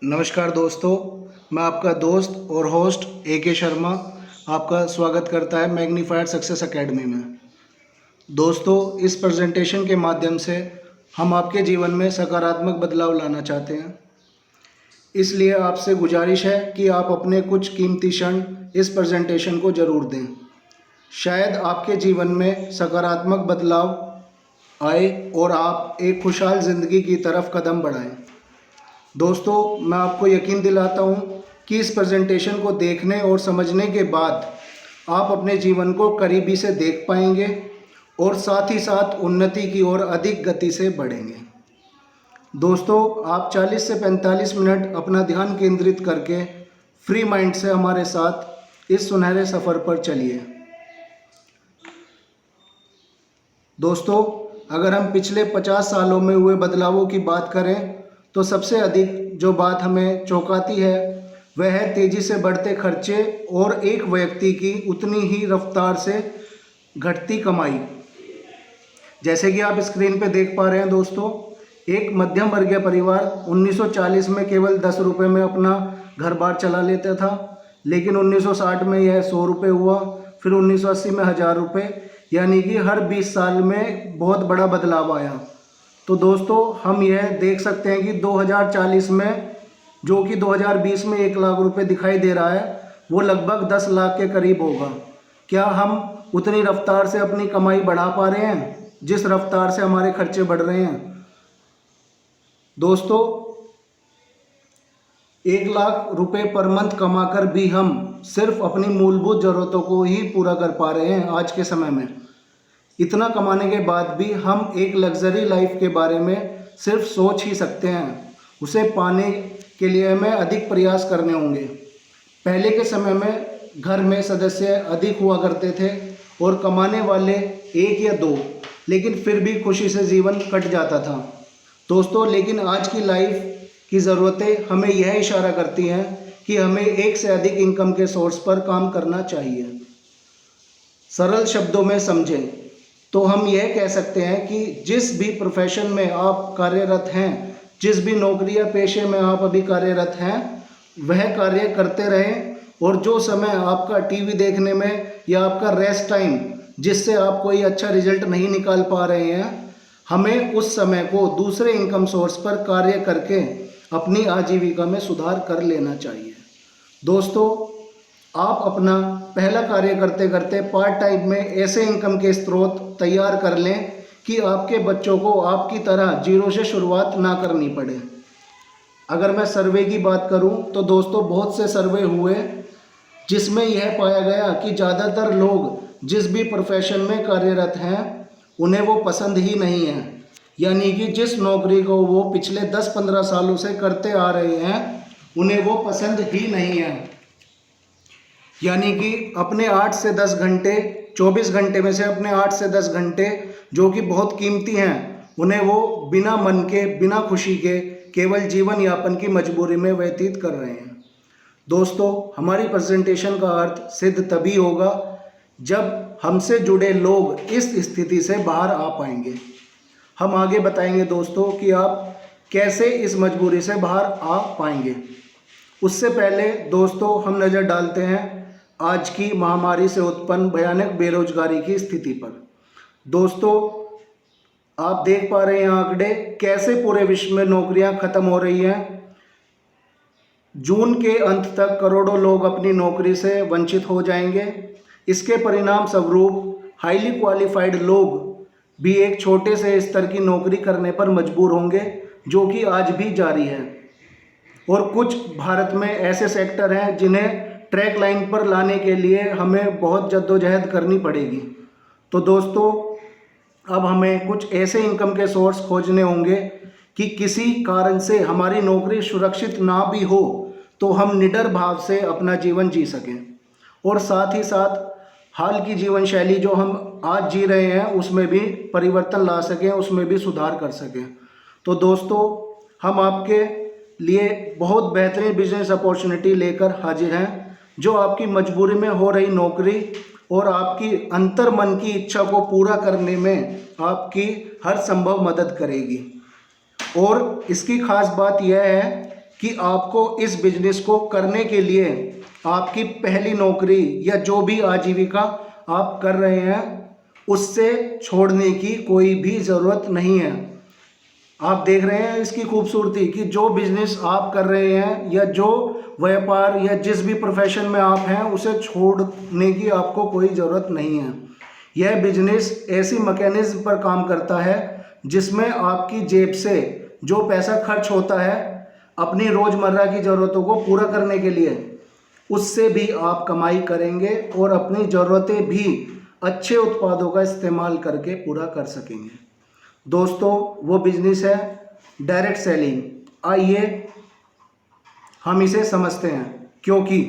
नमस्कार दोस्तों, मैं आपका दोस्त और होस्ट AK शर्मा आपका स्वागत करता है मैग्नीफायर सक्सेस एकेडमी में। दोस्तों, इस प्रेजेंटेशन के माध्यम से हम आपके जीवन में सकारात्मक बदलाव लाना चाहते हैं। इसलिए आपसे गुजारिश है कि आप अपने कुछ कीमती क्षण इस प्रेजेंटेशन को ज़रूर दें। शायद आपके जीवन में सकारात्मक बदलाव आए और आप एक खुशहाल ज़िंदगी की तरफ कदम बढ़ाएं। दोस्तों, मैं आपको यकीन दिलाता हूँ कि इस प्रेजेंटेशन को देखने और समझने के बाद आप अपने जीवन को करीबी से देख पाएंगे और साथ ही साथ उन्नति की ओर अधिक गति से बढ़ेंगे। दोस्तों, आप 40 से 45 मिनट अपना ध्यान केंद्रित करके फ्री माइंड से हमारे साथ इस सुनहरे सफ़र पर चलिए। दोस्तों, अगर हम पिछले 50 सालों में हुए बदलावों की बात करें तो सबसे अधिक जो बात हमें चौंकाती है वह है तेज़ी से बढ़ते खर्चे और एक व्यक्ति की उतनी ही रफ्तार से घटती कमाई। जैसे कि आप स्क्रीन पे देख पा रहे हैं दोस्तों, एक मध्यम वर्गीय परिवार 1940 में केवल 10 रुपये में अपना घर बार चला लेता था, लेकिन 1960 में यह 100 रुपये हुआ, फिर 1980 में 1000 रुपये, यानी कि हर 20 साल में बहुत बड़ा बदलाव आया। तो दोस्तों, हम यह देख सकते हैं कि 2040 में जो कि 2020 में 1 लाख रुपए दिखाई दे रहा है, वो लगभग 10 लाख के करीब होगा। क्या हम उतनी रफ्तार से अपनी कमाई बढ़ा पा रहे हैं जिस रफ्तार से हमारे खर्चे बढ़ रहे हैं? दोस्तों, 1 लाख रुपए पर मंथ कमाकर भी हम सिर्फ अपनी मूलभूत ज़रूरतों को ही पूरा कर पा रहे हैं आज के समय में। इतना कमाने के बाद भी हम एक लग्जरी लाइफ के बारे में सिर्फ सोच ही सकते हैं। उसे पाने के लिए हमें अधिक प्रयास करने होंगे। पहले के समय में घर में सदस्य अधिक हुआ करते थे और कमाने वाले 1 या 2, लेकिन फिर भी खुशी से जीवन कट जाता था। दोस्तों, लेकिन आज की लाइफ की ज़रूरतें हमें यह इशारा करती हैं कि हमें एक से अधिक इनकम के सोर्स पर काम करना चाहिए। सरल शब्दों में समझें तो हम यह कह सकते हैं कि जिस भी प्रोफेशन में आप कार्यरत हैं, जिस भी नौकरी या पेशे में आप अभी कार्यरत हैं, वह कार्य करते रहें और जो समय आपका टीवी देखने में या आपका रेस्ट टाइम जिससे आप कोई अच्छा रिजल्ट नहीं निकाल पा रहे हैं, हमें उस समय को दूसरे इनकम सोर्स पर कार्य करके अपनी आजीविका में सुधार कर लेना चाहिए। दोस्तों, आप अपना पहला कार्य करते करते पार्ट टाइम में ऐसे इनकम के स्रोत तैयार कर लें कि आपके बच्चों को आपकी तरह जीरो से शुरुआत ना करनी पड़े। अगर मैं सर्वे की बात करूं तो दोस्तों, बहुत से सर्वे हुए जिसमें यह पाया गया कि ज़्यादातर लोग जिस भी प्रोफेशन में कार्यरत हैं उन्हें वो पसंद ही नहीं है। यानी कि जिस नौकरी को वो पिछले 10-15 सालों से करते आ रहे हैं उन्हें वो पसंद ही नहीं है। यानी कि अपने 8 से 10 घंटे, 24 घंटे में से अपने 8 से 10 घंटे जो कि बहुत कीमती हैं, उन्हें वो बिना मन के, बिना खुशी के केवल जीवन यापन की मजबूरी में व्यतीत कर रहे हैं। दोस्तों, हमारी प्रेजेंटेशन का अर्थ सिद्ध तभी होगा जब हमसे जुड़े लोग इस स्थिति से बाहर आ पाएंगे। हम आगे बताएंगे दोस्तों कि आप कैसे इस मजबूरी से बाहर आ पाएंगे। उससे पहले दोस्तों, हम नज़र डालते हैं आज की महामारी से उत्पन्न भयानक बेरोजगारी की स्थिति पर। दोस्तों, आप देख पा रहे हैं आंकड़े कैसे पूरे विश्व में नौकरियां खत्म हो रही हैं। जून के अंत तक करोड़ों लोग अपनी नौकरी से वंचित हो जाएंगे। इसके परिणाम स्वरूप हाईली क्वालिफाइड लोग भी एक छोटे से स्तर की नौकरी करने पर मजबूर होंगे, जो कि आज भी जारी है। और कुछ भारत में ऐसे सेक्टर हैं जिन्हें ट्रैक लाइन पर लाने के लिए हमें बहुत जद्दोजहद करनी पड़ेगी। तो दोस्तों, अब हमें कुछ ऐसे इनकम के सोर्स खोजने होंगे कि किसी कारण से हमारी नौकरी सुरक्षित ना भी हो तो हम निडर भाव से अपना जीवन जी सकें और साथ ही साथ हाल की जीवन शैली जो हम आज जी रहे हैं उसमें भी परिवर्तन ला सकें, उसमें भी सुधार कर सकें। तो दोस्तों, हम आपके लिए बहुत बेहतरीन बिजनेस अपॉर्चुनिटी लेकर हाजिर हैं जो आपकी मजबूरी में हो रही नौकरी और आपकी अंतर मन की इच्छा को पूरा करने में आपकी हर संभव मदद करेगी। और इसकी खास बात यह है कि आपको इस बिजनेस को करने के लिए आपकी पहली नौकरी या जो भी आजीविका आप कर रहे हैं उससे छोड़ने की कोई भी ज़रूरत नहीं है। आप देख रहे हैं इसकी खूबसूरती कि जो बिजनेस आप कर रहे हैं या जो व्यापार या जिस भी प्रोफेशन में आप हैं उसे छोड़ने की आपको कोई ज़रूरत नहीं है। यह बिजनेस ऐसी मैकेनिज्म पर काम करता है जिसमें आपकी जेब से जो पैसा खर्च होता है अपनी रोज़मर्रा की ज़रूरतों को पूरा करने के लिए, उससे भी आप कमाई करेंगे और अपनी ज़रूरतें भी अच्छे उत्पादों का इस्तेमाल करके पूरा कर सकेंगे। दोस्तों, वो बिजनेस है डायरेक्ट सेलिंग। आइए हम इसे समझते हैं, क्योंकि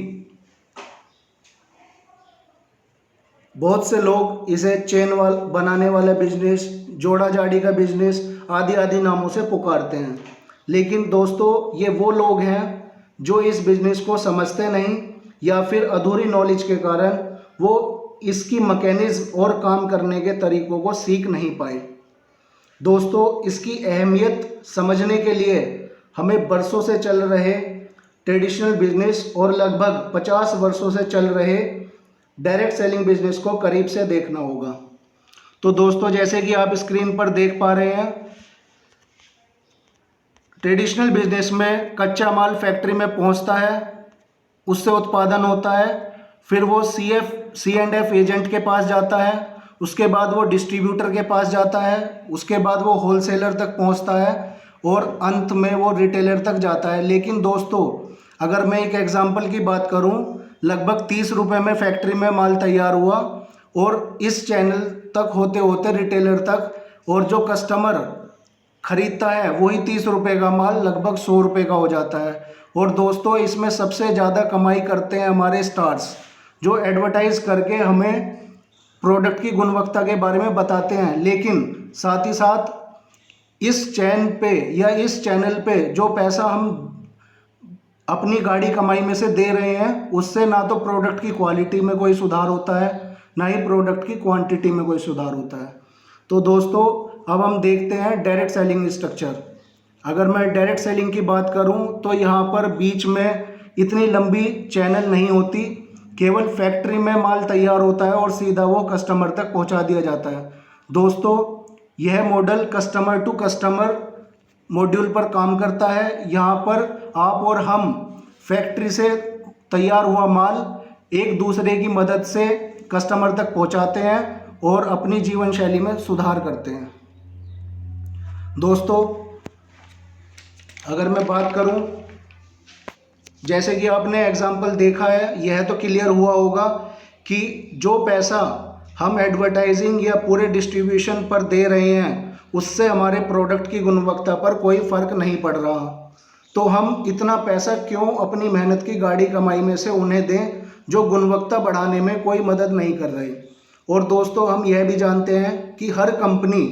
बहुत से लोग इसे चेन बनाने वाला बिजनेस, जोड़ा जाड़ी का बिजनेस आदि आदि नामों से पुकारते हैं। लेकिन दोस्तों, ये वो लोग हैं जो इस बिजनेस को समझते नहीं या फिर अधूरी नॉलेज के कारण वो इसकी मैकेनिज्म और काम करने के तरीकों को सीख नहीं पाए। दोस्तों, इसकी अहमियत समझने के लिए हमें बरसों से चल रहे ट्रेडिशनल बिजनेस और लगभग 50 वर्षों से चल रहे डायरेक्ट सेलिंग बिजनेस को करीब से देखना होगा। तो दोस्तों, जैसे कि आप स्क्रीन पर देख पा रहे हैं, ट्रेडिशनल बिजनेस में कच्चा माल फैक्ट्री में पहुंचता है, उससे उत्पादन होता है, फिर वो C&F एजेंट के पास जाता है, उसके बाद वो डिस्ट्रीब्यूटर के पास जाता है, उसके बाद वो होलसेलर तक पहुंचता है और अंत में वो रिटेलर तक जाता है। लेकिन दोस्तों, अगर मैं एक एग्जांपल की बात करूं, लगभग 30 रुपये में फैक्ट्री में माल तैयार हुआ और इस चैनल तक होते होते रिटेलर तक, और जो कस्टमर खरीदता है वही 30 रुपये का माल लगभग 100 रुपये का हो जाता है। और दोस्तों, इसमें सबसे ज़्यादा कमाई करते हैं हमारे स्टार्स, जो एडवर्टाइज़ करके हमें प्रोडक्ट की गुणवत्ता के बारे में बताते हैं। लेकिन साथ ही साथ इस चैन पे या इस चैनल पे जो पैसा हम अपनी गाड़ी कमाई में से दे रहे हैं, उससे ना तो प्रोडक्ट की क्वालिटी में कोई सुधार होता है, ना ही प्रोडक्ट की क्वांटिटी में कोई सुधार होता है। तो दोस्तों, अब हम देखते हैं डायरेक्ट सेलिंग स्ट्रक्चर। अगर मैं डायरेक्ट सेलिंग की बात करूं तो यहाँ पर बीच में इतनी लंबी चैनल नहीं होती, केवल फैक्ट्री में माल तैयार होता है और सीधा वो कस्टमर तक पहुंचा दिया जाता है। दोस्तों, यह model customer to customer module पर काम करता है। यहाँ पर आप और हम फैक्ट्री से तैयार हुआ माल एक दूसरे की मदद से कस्टमर तक पहुंचाते हैं और अपनी जीवन शैली में सुधार करते हैं। दोस्तों, अगर मैं बात करूं, जैसे कि आपने एग्जाम्पल देखा है, यह तो क्लियर हुआ होगा कि जो पैसा हम एडवर्टाइजिंग या पूरे डिस्ट्रीब्यूशन पर दे रहे हैं उससे हमारे प्रोडक्ट की गुणवत्ता पर कोई फ़र्क नहीं पड़ रहा। तो हम इतना पैसा क्यों अपनी मेहनत की गाड़ी कमाई में से उन्हें दें जो गुणवत्ता बढ़ाने में कोई मदद नहीं कर रहे। और दोस्तों, हम यह भी जानते हैं कि हर कंपनी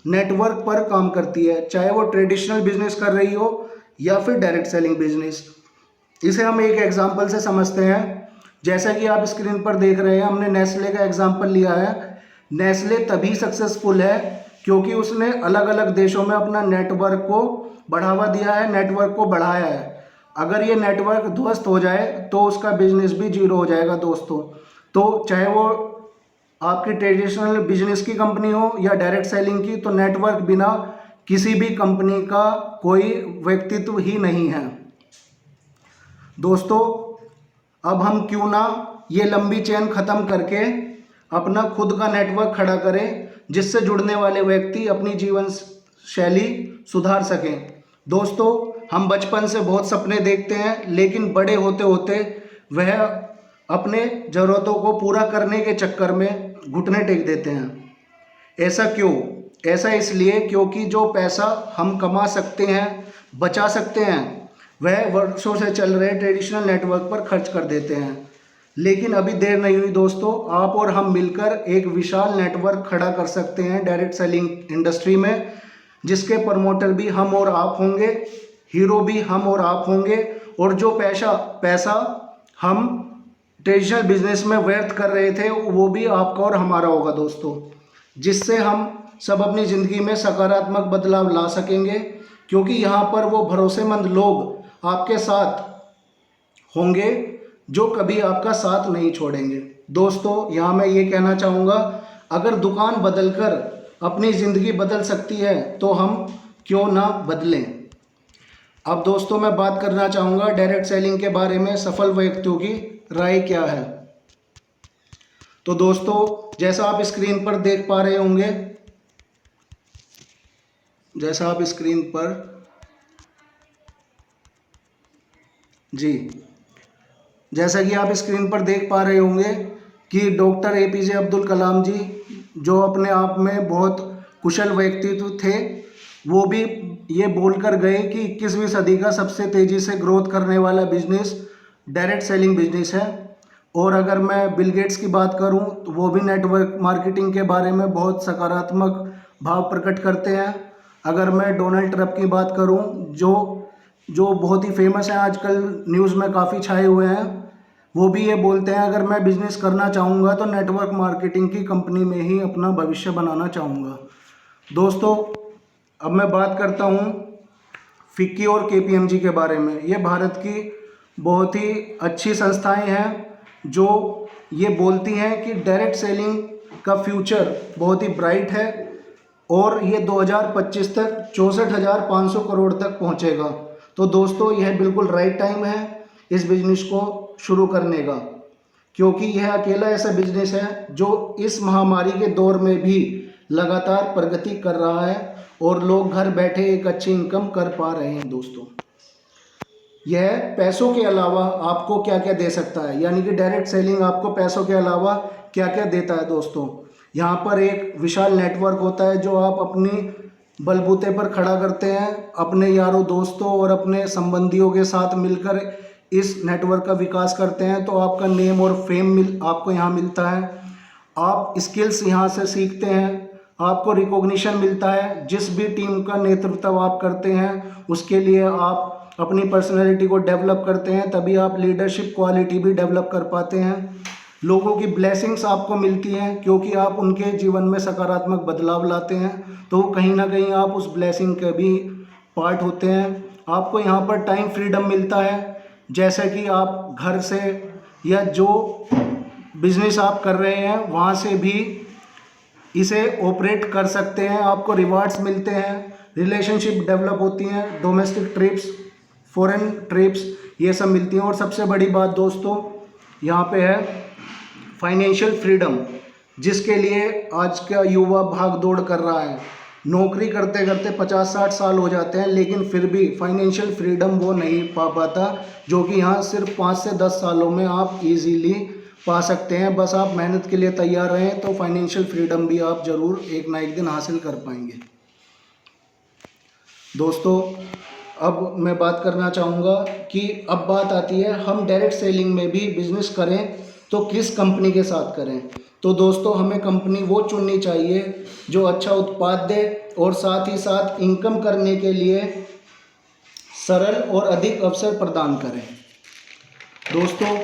नेटवर्क पर काम करती है, चाहे वो ट्रेडिशनल बिजनेस कर रही हो या फिर डायरेक्ट सेलिंग बिजनेस। इसे हम एक एग्जांपल से समझते हैं। जैसा कि आप स्क्रीन पर देख रहे हैं, हमने नेस्ले का एग्जांपल लिया है। नेस्ले तभी सक्सेसफुल है क्योंकि उसने अलग अलग देशों में अपना नेटवर्क को बढ़ावा दिया है, नेटवर्क को बढ़ाया है। अगर ये नेटवर्क ध्वस्त हो जाए तो उसका बिजनेस भी जीरो हो जाएगा दोस्तों। तो चाहे वो आपकी ट्रेडिशनल बिजनेस की कंपनी हो या डायरेक्ट सेलिंग की, तो नेटवर्क बिना किसी भी कंपनी का कोई व्यक्तित्व ही नहीं है। दोस्तों, अब हम क्यों ना ये लंबी चेन ख़त्म करके अपना खुद का नेटवर्क खड़ा करें जिससे जुड़ने वाले व्यक्ति अपनी जीवन शैली सुधार सकें। दोस्तों, हम बचपन से बहुत सपने देखते हैं, लेकिन बड़े होते होते वह अपने ज़रूरतों को पूरा करने के चक्कर में घुटने टेक देते हैं। ऐसा क्यों? ऐसा इसलिए क्योंकि जो पैसा हम कमा सकते हैं, बचा सकते हैं, वह वर्षों से चल रहे ट्रेडिशनल नेटवर्क पर खर्च कर देते हैं। लेकिन अभी देर नहीं हुई दोस्तों, आप और हम मिलकर एक विशाल नेटवर्क खड़ा कर सकते हैं डायरेक्ट सेलिंग इंडस्ट्री में, जिसके प्रमोटर भी हम और आप होंगे, हीरो भी हम और आप होंगे, और जो पैसा हम ट्रेडिशनल बिजनेस में व्यर्थ कर रहे थे वो भी आपका और हमारा होगा दोस्तों, जिससे हम सब अपनी ज़िंदगी में सकारात्मक बदलाव ला सकेंगे। क्योंकि यहाँ पर वो भरोसेमंद लोग आपके साथ होंगे जो कभी आपका साथ नहीं छोड़ेंगे। दोस्तों, यहाँ मैं ये कहना चाहूँगा, अगर दुकान बदलकर अपनी ज़िंदगी बदल सकती है तो हम क्यों ना बदलें। अब दोस्तों, मैं बात करना चाहूँगा डायरेक्ट सेलिंग के बारे में सफल व्यक्तियों की राय क्या है। तो दोस्तों, जैसा आप स्क्रीन पर देख पा रहे होंगे, जैसा आप स्क्रीन पर जी जैसा कि आप स्क्रीन पर देख पा रहे होंगे कि डॉक्टर एपीजे अब्दुल कलाम जी, जो अपने आप में बहुत कुशल व्यक्तित्व थे, वो भी ये बोलकर गए कि 21वीं सदी का सबसे तेज़ी से ग्रोथ करने वाला बिजनेस डायरेक्ट सेलिंग बिजनेस है। और अगर मैं बिल गेट्स की बात करूं तो वो भी नेटवर्क मार्केटिंग के बारे में बहुत सकारात्मक भाव प्रकट करते हैं। अगर मैं डोनाल्ड ट्रम्प की बात करूं, जो बहुत ही फेमस है, आजकल न्यूज़ में काफ़ी छाए हुए हैं, वो भी ये बोलते हैं अगर मैं बिज़नेस करना चाहूँगा तो नेटवर्क मार्केटिंग की कंपनी में ही अपना भविष्य बनाना चाहूँगा। दोस्तों, अब मैं बात करता हूँ फिक्की और केपीएमजी के बारे में। ये भारत की बहुत ही अच्छी संस्थाएं हैं जो ये बोलती हैं कि डायरेक्ट सेलिंग का फ्यूचर बहुत ही ब्राइट है और ये 2025 तक 64,500 करोड़ तक पहुँचेगा। तो दोस्तों, यह बिल्कुल राइट टाइम है इस बिज़नेस को शुरू करने का, क्योंकि यह अकेला ऐसा बिजनेस है जो इस महामारी के दौर में भी लगातार प्रगति कर रहा है और लोग घर बैठे एक अच्छी इनकम कर पा रहे हैं। दोस्तों, यह पैसों के अलावा आपको क्या क्या दे सकता है, यानी कि डायरेक्ट सेलिंग आपको पैसों के अलावा क्या क्या देता है। दोस्तों, यहाँ पर एक विशाल नेटवर्क होता है जो आप अपनी बलबूते पर खड़ा करते हैं, अपने यारों दोस्तों और अपने संबंधियों के साथ मिलकर इस नेटवर्क का विकास करते हैं, तो आपका नेम और फेम आपको यहाँ मिलता है। आप स्किल्स यहाँ से सीखते हैं, आपको रिकॉग्निशन मिलता है। जिस भी टीम का नेतृत्व आप करते हैं उसके लिए आप अपनी पर्सनैलिटी को डेवलप करते हैं, तभी आप लीडरशिप क्वालिटी भी डेवलप कर पाते हैं। लोगों की ब्लेसिंग्स आपको मिलती हैं क्योंकि आप उनके जीवन में सकारात्मक बदलाव लाते हैं, तो कहीं ना कहीं आप उस ब्लेसिंग के भी पार्ट होते हैं। आपको यहाँ पर टाइम फ्रीडम मिलता है, जैसे कि आप घर से या जो बिजनेस आप कर रहे हैं वहाँ से भी इसे ऑपरेट कर सकते हैं। आपको रिवार्ड्स मिलते हैं, रिलेशनशिप डेवलप होती हैं, डोमेस्टिक ट्रिप्स, फॉरेन ट्रिप्स, ये सब मिलती हैं। और सबसे बड़ी बात दोस्तों यहाँ पे है फाइनेंशियल फ्रीडम, जिसके लिए आज का युवा भाग दौड़ कर रहा है। नौकरी करते करते 50-60 साल हो जाते हैं, लेकिन फिर भी फाइनेंशियल फ्रीडम वो नहीं पा पाता, जो कि यहाँ सिर्फ 5 से 10 सालों में आप इजीली पा सकते हैं। बस आप मेहनत के लिए तैयार रहें तो फाइनेंशियल फ्रीडम भी आप ज़रूर एक ना एक दिन हासिल कर पाएंगे। दोस्तों, अब मैं बात करना चाहूँगा कि अब बात आती है हम डायरेक्ट सेलिंग में भी बिजनेस करें तो किस कंपनी के साथ करें। तो दोस्तों, हमें कंपनी वो चुननी चाहिए जो अच्छा उत्पाद दे और साथ ही साथ इनकम करने के लिए सरल और अधिक अवसर प्रदान करें। दोस्तों,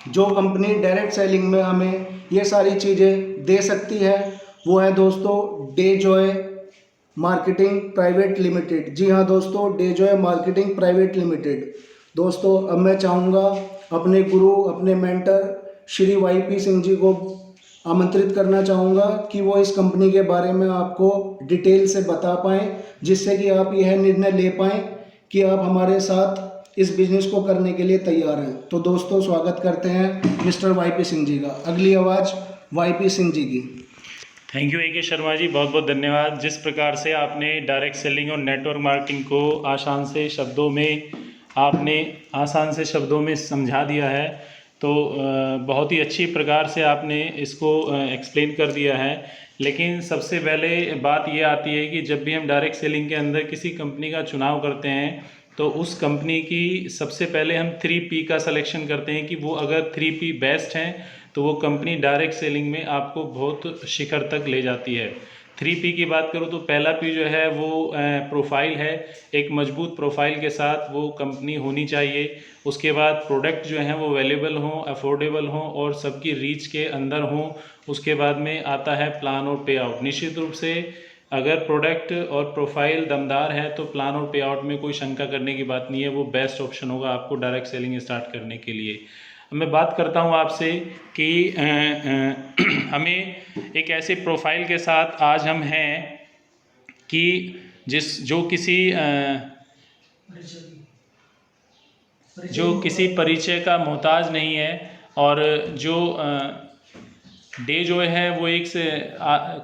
जो कंपनी डायरेक्ट सेलिंग में हमें ये सारी चीज़ें दे सकती है वो है दोस्तों डेजॉय मार्केटिंग प्राइवेट लिमिटेड। जी हाँ दोस्तों, डेजॉय मार्केटिंग प्राइवेट लिमिटेड। दोस्तों, अब मैं चाहूँगा अपने गुरु, अपने मेंटर श्री YP सिंह जी को आमंत्रित करना चाहूँगा कि वो इस कंपनी के बारे में आपको डिटेल से बता पाएँ, जिससे कि आप यह निर्णय ले पाएँ कि आप हमारे साथ इस बिज़नेस को करने के लिए तैयार हैं। तो दोस्तों, स्वागत करते हैं मिस्टर YP सिंह जी का। अगली आवाज़ YP सिंह जी की। Thank you AK Sharma ji, बहुत बहुत धन्यवाद। जिस प्रकार से आपने डायरेक्ट सेलिंग और नेटवर्क मार्केटिंग को आसान से शब्दों में समझा दिया है, तो बहुत ही अच्छी प्रकार से आपने इसको एक्सप्लेन कर दिया है। लेकिन सबसे पहले बात ये आती है कि जब भी हम डायरेक्ट सेलिंग के अंदर किसी कंपनी का चुनाव करते हैं तो उस कंपनी की सबसे पहले हम 3P का सिलेक्शन करते हैं कि वो अगर 3P बेस्ट हैं तो वो कंपनी डायरेक्ट सेलिंग में आपको बहुत शिखर तक ले जाती है। 3P की बात करूँ तो पहला P जो है वो प्रोफाइल है। एक मजबूत प्रोफाइल के साथ वो कंपनी होनी चाहिए। उसके बाद प्रोडक्ट जो हैं वो अवेलेबल हों, अफोर्डेबल हों और सबकी रीच के अंदर हों। उसके बाद में आता है प्लान और पे आउट। निश्चित रूप से अगर प्रोडक्ट और प्रोफाइल दमदार है तो प्लान और पे आउट में कोई शंका करने की बात नहीं है, वो बेस्ट ऑप्शन होगा आपको डायरेक्ट सेलिंग स्टार्ट करने के लिए। अब मैं बात करता हूँ आपसे कि हमें एक ऐसे प्रोफाइल के साथ आज हम हैं कि जो किसी परिचय का मोहताज नहीं है, और जो डेजॉय है वो एक से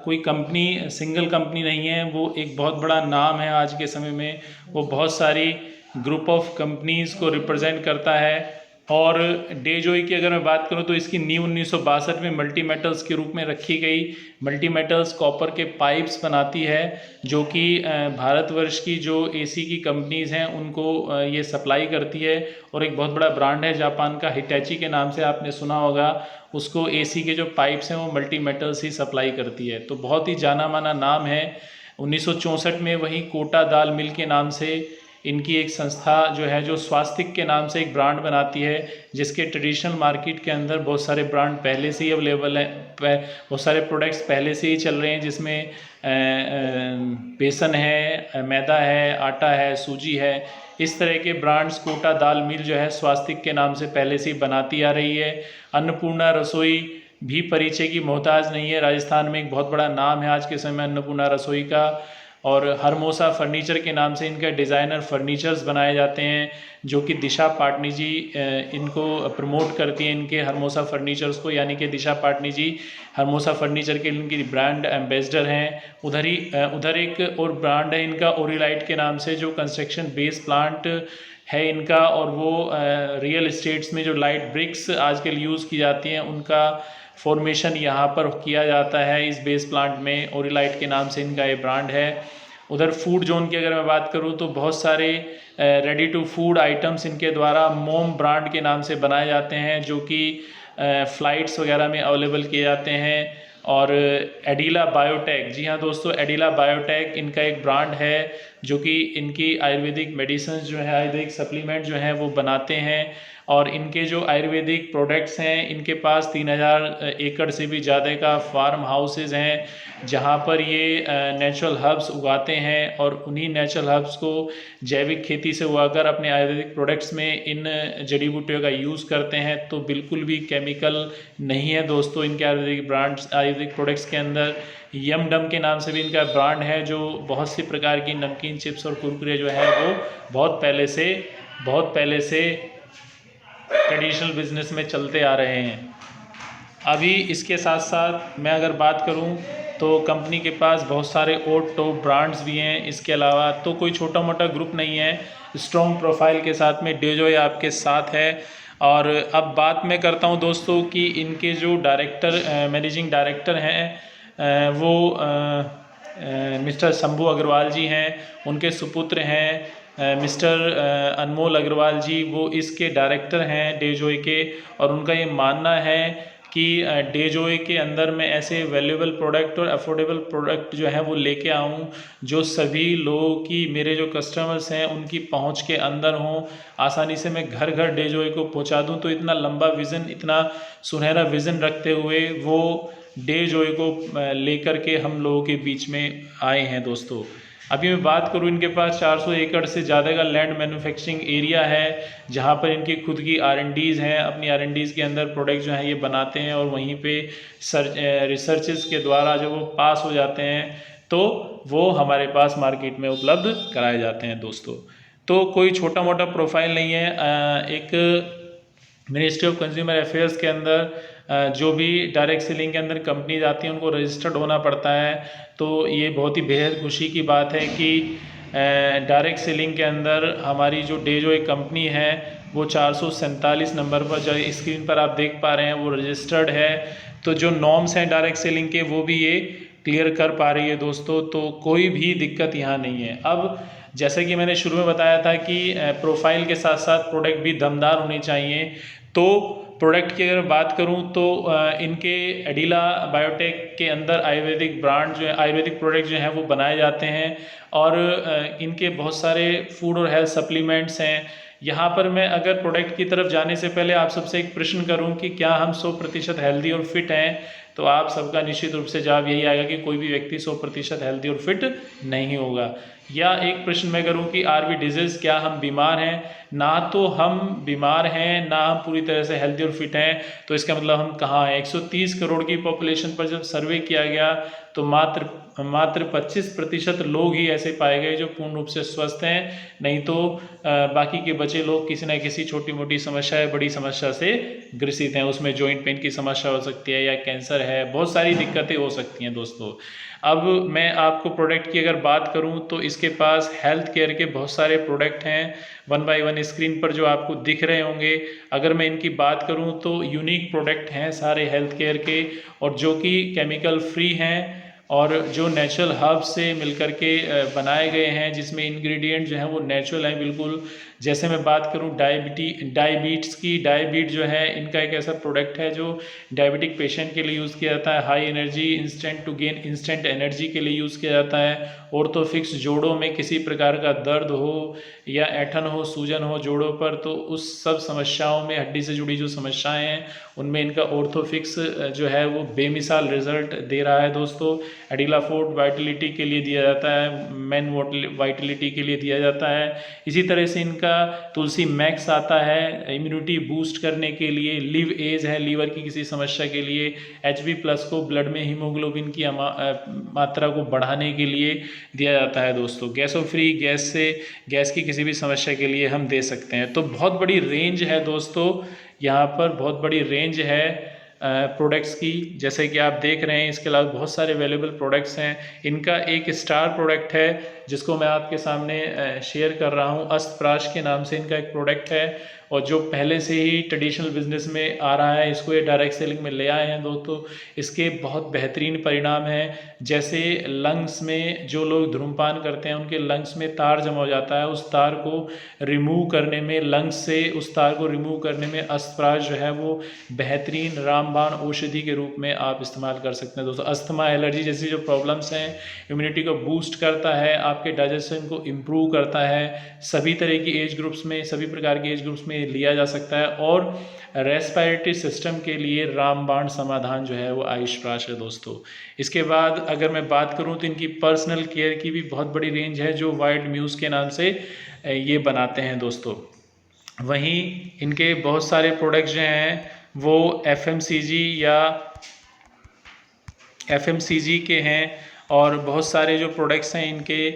कोई कंपनी सिंगल कंपनी नहीं है, वो एक बहुत बड़ा नाम है आज के समय में। वो बहुत सारी ग्रुप ऑफ कंपनीज़ को रिप्रेजेंट करता है। और डेजॉय की अगर मैं बात करूं तो इसकी नींव 1962 में मल्टी मेटल्स के रूप में रखी गई। मल्टी मेटल्स कॉपर के पाइप्स बनाती है, जो कि भारतवर्ष की जो एसी की कंपनीज़ हैं उनको ये सप्लाई करती है। और एक बहुत बड़ा ब्रांड है जापान का, हिटैची के नाम से आपने सुना होगा, उसको एसी के जो पाइप्स हैं वो मल्टी मेटल्स ही सप्लाई करती है। तो बहुत ही जाना माना नाम है। 1964 में वही कोटा दाल मिल के नाम से इनकी एक संस्था जो है, जो स्वास्तिक के नाम से एक ब्रांड बनाती है, जिसके ट्रेडिशनल मार्केट के अंदर बहुत सारे ब्रांड पहले से ही अवेलेबल हैं, बहुत सारे प्रोडक्ट्स पहले से ही चल रहे हैं, जिसमें बेसन है, मैदा है, आटा है, सूजी है। इस तरह के ब्रांड्स कोटा दाल मिल जो है स्वास्तिक के नाम से पहले से ही बनाती आ रही है। अन्नपूर्णा रसोई भी परिचय की मोहताज नहीं है, राजस्थान में एक बहुत बड़ा नाम है आज के समय अन्नपूर्णा रसोई का। और हरमोसा फर्नीचर के नाम से इनके डिज़ाइनर फर्नीचर्स बनाए जाते हैं, जो कि दिशा पाटनी जी इनको प्रमोट करती हैं, इनके हरमोसा फर्नीचर्स को, यानी कि दिशा पाटनी जी हरमोसा फर्नीचर के इनकी ब्रांड एम्बेसडर हैं। उधर एक और ब्रांड है इनका ओरिलाइट के नाम से, जो कंस्ट्रक्शन बेस प्लांट है इनका, और वो रियल इस्टेट्स में जो लाइट ब्रिक्स आजकल यूज़ की जाती हैं उनका फॉर्मेशन यहाँ पर किया जाता है इस बेस प्लांट में। ओरिलाइट के नाम से इनका ये ब्रांड है। उधर फूड जोन की अगर मैं बात करूँ तो बहुत सारे रेडी टू फूड आइटम्स इनके द्वारा मोम ब्रांड के नाम से बनाए जाते हैं, जो कि फ़्लाइट्स वगैरह में अवेलेबल किए जाते हैं। और एडिला बायोटेक, जी हाँ दोस्तों, एडिला बायोटेक इनका एक ब्रांड है, जो कि इनकी आयुर्वेदिक मेडिसिन जो है, आयुर्वेदिक सप्लीमेंट जो है वो बनाते हैं। और इनके जो आयुर्वेदिक प्रोडक्ट्स हैं, इनके पास 3000 एकड़ से भी ज़्यादा का फार्म हाउसेज हैं, जहाँ पर ये नेचुरल हर्ब्स उगाते हैं, और उन्हीं नेचुरल हर्ब्स को जैविक खेती से उगाकर अपने आयुर्वेदिक प्रोडक्ट्स में इन जड़ी बूटियों का यूज़ करते हैं। तो बिल्कुल भी केमिकल नहीं है दोस्तों इनके आयुर्वेदिक प्रोडक्ट्स के अंदर। यम डम के नाम से भी इनका ब्रांड है, जो बहुत सी प्रकार की नमकीन, चिप्स और कुरकुरे जो है वो बहुत पहले से ट्रेडिशनल बिजनेस में चलते आ रहे हैं। अभी इसके साथ साथ मैं अगर बात करूं तो कंपनी के पास बहुत सारे और टॉप ब्रांड्स भी हैं। इसके अलावा तो कोई छोटा मोटा ग्रुप नहीं है, स्ट्रॉन्ग प्रोफाइल के साथ में डेजॉय आपके साथ है। और अब बात मैं करता हूं दोस्तों कि इनके जो मैनेजिंग डायरेक्टर हैं वो मिस्टर शंभू अग्रवाल जी हैं। उनके सुपुत्र हैं मिस्टर अनमोल अग्रवाल जी, वो इसके डायरेक्टर हैं डेजॉय के। और उनका ये मानना है कि डेजॉय के अंदर मैं ऐसे वैल्यूएबल प्रोडक्ट और अफोर्डेबल प्रोडक्ट जो है वो लेके आऊँ, जो सभी लोगों की, मेरे जो कस्टमर्स हैं उनकी पहुंच के अंदर हों, आसानी से मैं घर घर डेजॉय को पहुंचा दूं। तो इतना लंबा विज़न, इतना सुनहरा विज़न रखते हुए वो डेजॉय को लेकर के हम लोगों के बीच में आए हैं दोस्तों। अभी मैं बात करूं, इनके पास 400 एकड़ से ज़्यादा का लैंड मैन्युफैक्चरिंग एरिया है, जहां पर इनकी खुद की R&Ds हैं। अपनी R&Ds के अंदर प्रोडक्ट जो हैं ये बनाते हैं, और वहीं पे रिसर्चेस के द्वारा जब वो पास हो जाते हैं तो वो हमारे पास मार्केट में उपलब्ध कराए जाते हैं दोस्तों। तो कोई छोटा मोटा प्रोफाइल नहीं है। एक मिनिस्ट्री ऑफ कंज्यूमर अफेयर्स के अंदर जो भी डायरेक्ट सेलिंग के अंदर कंपनीज आती हैं उनको रजिस्टर्ड होना पड़ता है। तो ये बहुत ही बेहद खुशी की बात है कि डायरेक्ट सेलिंग के अंदर हमारी जो डेजॉय कंपनी है वो 447 नंबर पर, जो स्क्रीन पर आप देख पा रहे हैं, वो रजिस्टर्ड है। तो जो नॉर्म्स हैं डायरेक्ट सेलिंग के, वो भी ये क्लियर कर पा रही है दोस्तों। तो कोई भी दिक्कत यहाँ नहीं है। अब जैसे कि मैंने शुरू में बताया था कि प्रोफाइल के साथ साथ प्रोडक्ट भी दमदार होने चाहिए। तो प्रोडक्ट की अगर बात करूं तो इनके एडिला बायोटेक के अंदर आयुर्वेदिक ब्रांड जो है, आयुर्वेदिक प्रोडक्ट जो हैं वो बनाए जाते हैं। और इनके बहुत सारे फूड और हेल्थ सप्लीमेंट्स हैं। यहाँ पर मैं अगर प्रोडक्ट की तरफ जाने से पहले आप सबसे एक प्रश्न करूँ कि क्या हम 100% हेल्दी और फिट हैं, तो आप सबका निश्चित रूप से जवाब यही आएगा कि कोई भी व्यक्ति 100% हेल्दी और फिट नहीं होगा। या एक प्रश्न मैं करूं कि आर वी डिजीज, क्या हम बीमार हैं? ना तो हम बीमार हैं, ना हम पूरी तरह से हेल्दी और फिट हैं, तो इसका मतलब हम कहाँ हैं? 130 करोड़ की पॉपुलेशन पर जब सर्वे किया गया तो मात्र 25% लोग ही ऐसे पाए गए जो पूर्ण रूप से स्वस्थ हैं, नहीं तो बाकी के बचे लोग किसी न किसी छोटी मोटी समस्या या बड़ी समस्या से ग्रसित हैं। उसमें जॉइंट पेन की समस्या हो सकती है या कैंसर है, बहुत सारी दिक्कतें हो सकती हैं दोस्तों। अब मैं आपको प्रोडक्ट की अगर बात करूं तो इसके पास हेल्थ केयर के बहुत सारे प्रोडक्ट हैं, 1 बाय 1 स्क्रीन पर जो आपको दिख रहे होंगे। अगर मैं इनकी बात करूं तो यूनिक प्रोडक्ट हैं सारे हेल्थ केयर के, और जो कि केमिकल फ्री हैं और जो नेचुरल हर्ब से मिलकर के बनाए गए हैं, जिसमें इंग्रेडिएंट जो हैं वो नेचुरल हैं बिल्कुल। जैसे मैं बात करूं डायबिट्स की, डायबिट जो है इनका एक ऐसा प्रोडक्ट है जो डायबिटिक पेशेंट के लिए यूज़ किया जाता है। High energy instant to gain instant energy के लिए यूज़ किया जाता है। ऑर्थोफिक्स, जोड़ों में किसी प्रकार का दर्द हो या ऐठन हो, सूजन हो जोड़ों पर, तो उस सब समस्याओं में, हड्डी से जुड़ी जो समस्याएं हैं उनमें इनका ऑर्थोफिक्स जो है वो बेमिसाल रिजल्ट दे रहा है दोस्तों। एडिलाफोर्ट वाइटलिटी के लिए दिया जाता है, मैन वाइटलिटी के लिए दिया जाता है। इसी तरह से इनका तुलसी मैक्स आता है इम्यूनिटी बूस्ट करने के लिए। लिव एज है, लीवर की किसी समस्या के लिए। HB+ को ब्लड में हीमोग्लोबिन की मात्रा को बढ़ाने के लिए दिया जाता है दोस्तों। गैसो फ्री, गैस की किसी भी समस्या के लिए हम दे सकते हैं। तो बहुत बड़ी रेंज है दोस्तों, यहाँ पर बहुत बड़ी रेंज है प्रोडक्ट्स की, जैसे कि आप देख रहे हैं। इसके अलावा बहुत सारे अवेलेबल प्रोडक्ट्स हैं। इनका एक स्टार प्रोडक्ट है जिसको मैं आपके सामने शेयर कर रहा हूँ। अस्तप्राश के नाम से इनका एक प्रोडक्ट है, और जो पहले से ही ट्रेडिशनल बिजनेस में आ रहा है, इसको ये डायरेक्ट सेलिंग में ले आए हैं दोस्तों। इसके बहुत बेहतरीन परिणाम हैं। जैसे लंग्स में जो लोग धूम्रपान करते हैं उनके लंग्स में तार जमा हो जाता है, उस तार को रिमूव करने में, लंग्स से उस तार को रिमूव करने में अस्तप्राश जो है वो बेहतरीन रामबाण औषधि के रूप में आप इस्तेमाल कर सकते हैं दोस्तों। अस्थमा, एलर्जी जैसी जो प्रॉब्लम्स हैं, इम्यूनिटी को बूस्ट करता है, आपके डाइजेशन को इम्प्रूव करता है। सभी तरह की एज ग्रुप्स में, सभी प्रकार की एज ग्रुप्स में लिया जा सकता है। और रेस्पिरेटरी सिस्टम के लिए रामबाण समाधान जो है वो आयुष्प्राश है दोस्तों। इसके बाद अगर मैं बात करूं तो इनकी पर्सनल केयर की भी बहुत बड़ी रेंज है, जो वाइल्ड म्यूज़ के नाम से ये बनाते हैं दोस्तों। वहीं इनके बहुत सारे प्रोडक्ट्स जो हैं वो FMCG के हैं, और बहुत सारे जो प्रोडक्ट्स हैं इनके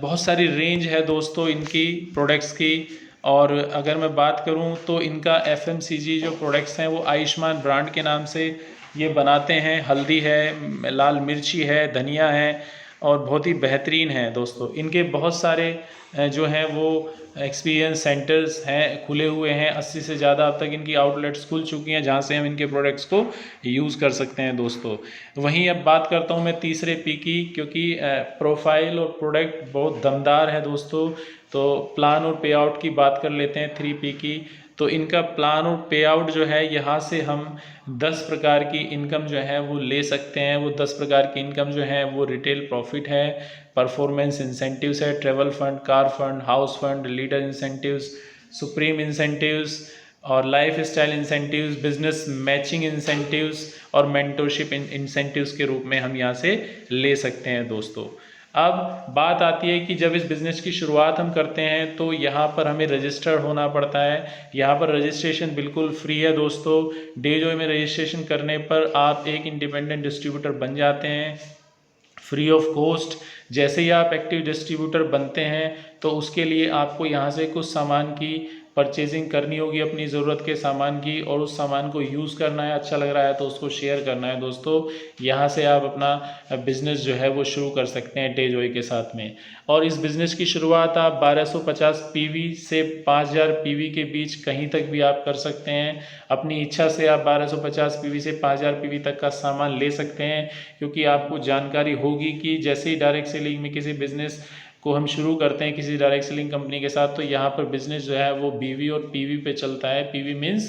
बहुत सारी रेंज है दोस्तों इनकी प्रोडक्ट्स की। और अगर मैं बात करूं तो इनका FMCG जो प्रोडक्ट्स हैं वो आयुष्मान ब्रांड के नाम से ये बनाते हैं। हल्दी है, लाल मिर्ची है, धनिया है, और बहुत ही बेहतरीन है दोस्तों। इनके बहुत सारे जो हैं वो एक्सपीरियंस सेंटर्स हैं, खुले हुए हैं। 80 से ज़्यादा अब तक इनकी आउटलेट्स खुल चुकी हैं जहां से हम इनके प्रोडक्ट्स को यूज़ कर सकते हैं दोस्तों। वहीं अब बात करता हूं मैं तीसरे P की, क्योंकि प्रोफाइल और प्रोडक्ट बहुत दमदार है दोस्तों। तो प्लान और पे आउट की बात कर लेते हैं 3P की। तो इनका प्लान और पे आउट जो है, यहाँ से हम 10 प्रकार की इनकम जो है वो ले सकते हैं। वो 10 प्रकार की इनकम जो है वो रिटेल प्रॉफिट है, परफॉर्मेंस इंसेंटिव्स है, travel fund, car fund, house fund, leader incentives, supreme incentives और life style incentives, business matching incentives और मेंटरशिप इंसेंटिव्स के रूप में हम यहाँ से ले सकते हैं दोस्तों। अब बात आती है कि जब इस बिज़नेस की शुरुआत हम करते हैं तो यहाँ पर हमें रजिस्टर होना पड़ता है। यहाँ पर रजिस्ट्रेशन बिल्कुल फ्री है दोस्तों। डेजॉय में रजिस्ट्रेशन करने पर आप एक इंडिपेंडेंट डिस्ट्रीब्यूटर बन जाते हैं फ्री ऑफ कॉस्ट। जैसे ही आप एक्टिव डिस्ट्रीब्यूटर बनते हैं तो उसके लिए आपको यहाँ से कुछ सामान की परचेजिंग करनी होगी, अपनी ज़रूरत के सामान की, और उस सामान को यूज़ करना है। अच्छा लग रहा है तो उसको शेयर करना है दोस्तों। यहाँ से आप अपना बिज़नेस जो है वो शुरू कर सकते हैं डेजॉय के साथ में। और इस बिज़नेस की शुरुआत आप 1250 PV से 5000 PV के बीच कहीं तक भी आप कर सकते हैं। अपनी इच्छा से आप 1250 PV से 5000 PV तक का सामान ले सकते हैं, क्योंकि आपको जानकारी होगी कि जैसे ही डायरेक्ट सेलिंग में किसी बिज़नेस को हम शुरू करते हैं किसी डायरेक्ट सेलिंग कंपनी के साथ, तो यहाँ पर बिजनेस जो है वो BV और PV पे चलता है। PV मीन्स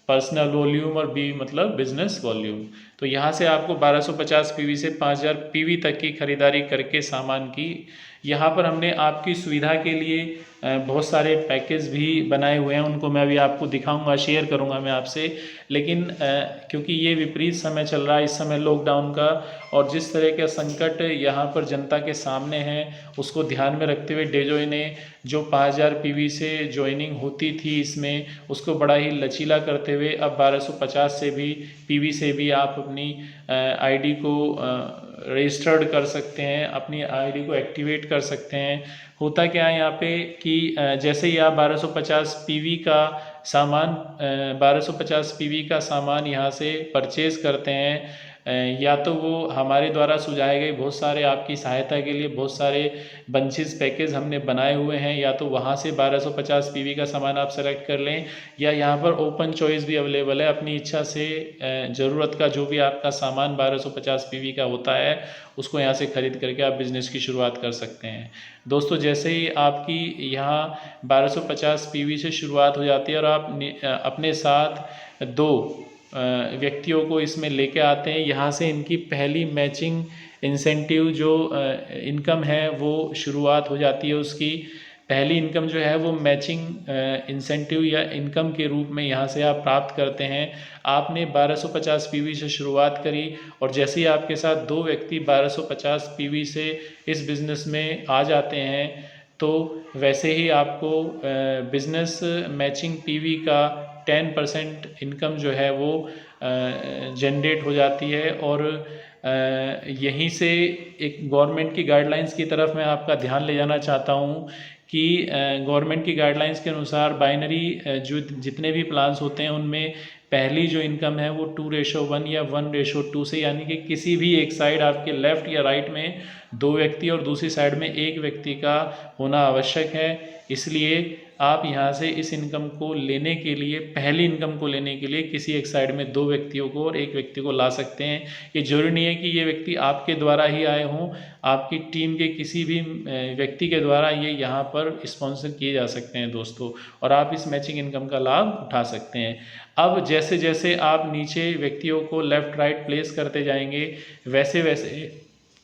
पर्सनल वॉल्यूम और BV मतलब बिजनेस वॉल्यूम। तो यहाँ से आपको 1250 पीवी से 5000 पीवी तक की खरीदारी करके सामान की। यहाँ पर हमने आपकी सुविधा के लिए बहुत सारे पैकेज भी बनाए हुए हैं, उनको मैं अभी आपको दिखाऊंगा, शेयर करूंगा मैं आपसे। लेकिन क्योंकि ये विपरीत समय चल रहा है इस समय लॉकडाउन का, और जिस तरह का संकट यहाँ पर जनता के सामने है उसको ध्यान में रखते हुए डेजॉय ने जो 5000 पीवी से ज्वाइनिंग होती थी इसमें, उसको बड़ा ही लचीला करते हुए अब 1250 से भी पीवी से भी आप अपनी आईडी को रजिस्टर्ड कर सकते हैं, अपनी आईडी को एक्टिवेट कर सकते हैं। होता क्या है यहाँ पे कि जैसे ही आप 1250 पीवी का सामान 1250 पीवी का सामान यहाँ से परचेज़ करते हैं, या तो वो हमारे द्वारा सुझाए गए बहुत सारे आपकी सहायता के लिए बहुत सारे बंचेस पैकेज हमने बनाए हुए हैं, या तो वहाँ से 1250 पीवी का सामान आप सेलेक्ट कर लें, या यहाँ पर ओपन चॉइस भी अवेलेबल है। अपनी इच्छा से ज़रूरत का जो भी आपका सामान 1250 पीवी का होता है उसको यहाँ से ख़रीद करके आप बिज़नेस की शुरुआत कर सकते हैं। दोस्तों, जैसे ही आपकी यहाँ 1250 पीवी से शुरुआत हो जाती है और आप अपने साथ 2 व्यक्तियों को इसमें लेके आते हैं, यहाँ से इनकी पहली मैचिंग इंसेंटिव जो इनकम है वो शुरुआत हो जाती है। उसकी पहली इनकम जो है वो मैचिंग इंसेंटिव या इनकम के रूप में यहाँ से आप प्राप्त करते हैं। आपने 1250 पीवी से शुरुआत करी और जैसे ही आपके साथ 2 व्यक्ति 1250 पीवी से इस बिज़नेस में आ जाते हैं तो वैसे ही आपको बिज़नेस मैचिंग पीवी का 10% इनकम जो है वो जनरेट हो जाती है। और यहीं से एक गवर्नमेंट की गाइडलाइंस की तरफ मैं आपका ध्यान ले जाना चाहता हूँ कि गवर्नमेंट की गाइडलाइंस के अनुसार बाइनरी जो जितने भी प्लान्स होते हैं उनमें पहली जो इनकम है वो 2:1 या 1:2 से, यानी कि किसी भी एक साइड आपके लेफ़्ट या राइट में 2 व्यक्ति और दूसरी साइड में 1 व्यक्ति का होना आवश्यक है। इसलिए आप यहाँ से इस इनकम को लेने के लिए, पहली इनकम को लेने के लिए किसी एक साइड में 2 व्यक्तियों को और 1 व्यक्ति को ला सकते हैं। ये जरूरी नहीं है कि ये व्यक्ति आपके द्वारा ही आए हों, आपकी टीम के किसी भी व्यक्ति के द्वारा ये यहाँ पर स्पॉन्सर किए जा सकते हैं दोस्तों, और आप इस मैचिंग इनकम का लाभ उठा सकते हैं। अब जैसे जैसे आप नीचे व्यक्तियों को लेफ़्ट राइट प्लेस करते जाएंगे वैसे वैसे,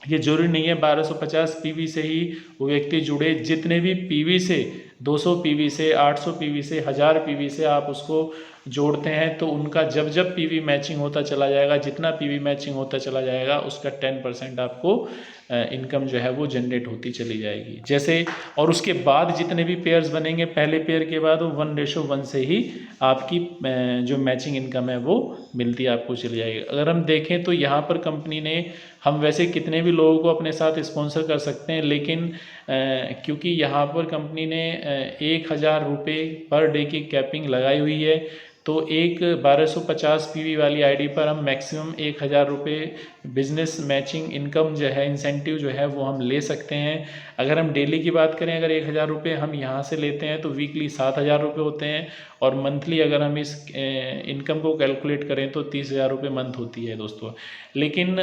ये जरूरी नहीं है 1250 पीवी से ही वो व्यक्ति जुड़े, जितने भी पीवी से 200 पीवी से 800 पीवी से 1000 पीवी से आप उसको जोड़ते हैं तो उनका जब जब पीवी मैचिंग होता चला जाएगा, जितना पीवी मैचिंग होता चला जाएगा उसका 10% आपको इनकम जो है वो जनरेट होती चली जाएगी। जैसे और उसके बाद जितने भी पेयर्स बनेंगे पहले पेयर के बाद वो 1:1 से ही आपकी जो मैचिंग इनकम है वो मिलती आपको चली जाएगी। अगर हम देखें तो यहाँ पर कंपनी ने, हम वैसे कितने भी लोगों को अपने साथ स्पॉन्सर कर सकते हैं, लेकिन क्योंकि यहाँ पर कंपनी ने 1000 रुपये पर डे की कैपिंग लगाई हुई है, तो एक 1250 पीवी वाली आईडी पर हम मैक्सिमम 1000 रुपये बिज़नेस मैचिंग इनकम जो है, इंसेंटिव जो है वो हम ले सकते हैं। अगर हम डेली की बात करें, अगर 1000 रुपये हम यहाँ से लेते हैं तो वीकली 7000 रुपये होते हैं, और मंथली अगर हम इस इनकम को कैलकुलेट करें तो 30,000 रुपये मंथ होती है दोस्तों। लेकिन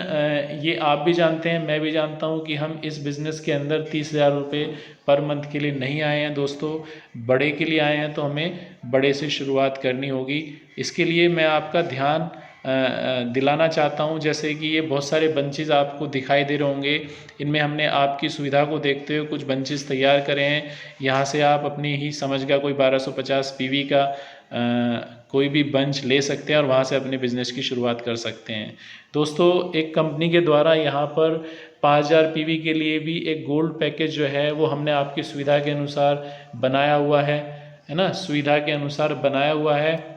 ये आप भी जानते हैं, मैं भी जानता हूँ कि हम इस बिज़नेस के अंदर 30,000 रुपये पर मंथ के लिए नहीं आए हैं दोस्तों, बड़े के लिए आए हैं, तो हमें बड़े से शुरुआत करनी होगी। इसके लिए मैं आपका ध्यान दिलाना चाहता हूं, जैसे कि ये बहुत सारे बंचेस आपको दिखाई दे रहे होंगे, इनमें हमने आपकी सुविधा को देखते हुए कुछ बंचेस तैयार करे हैं। यहाँ से आप अपनी ही समझ का कोई 1250 पीवी का कोई भी बंच ले सकते हैं और वहाँ से अपने बिज़नेस की शुरुआत कर सकते हैं। दोस्तों, एक कंपनी के द्वारा यहाँ पर 5000 पीवी के लिए भी एक गोल्ड पैकेज जो है वो हमने आपकी सुविधा के अनुसार बनाया हुआ है ना, सुविधा के अनुसार बनाया हुआ है,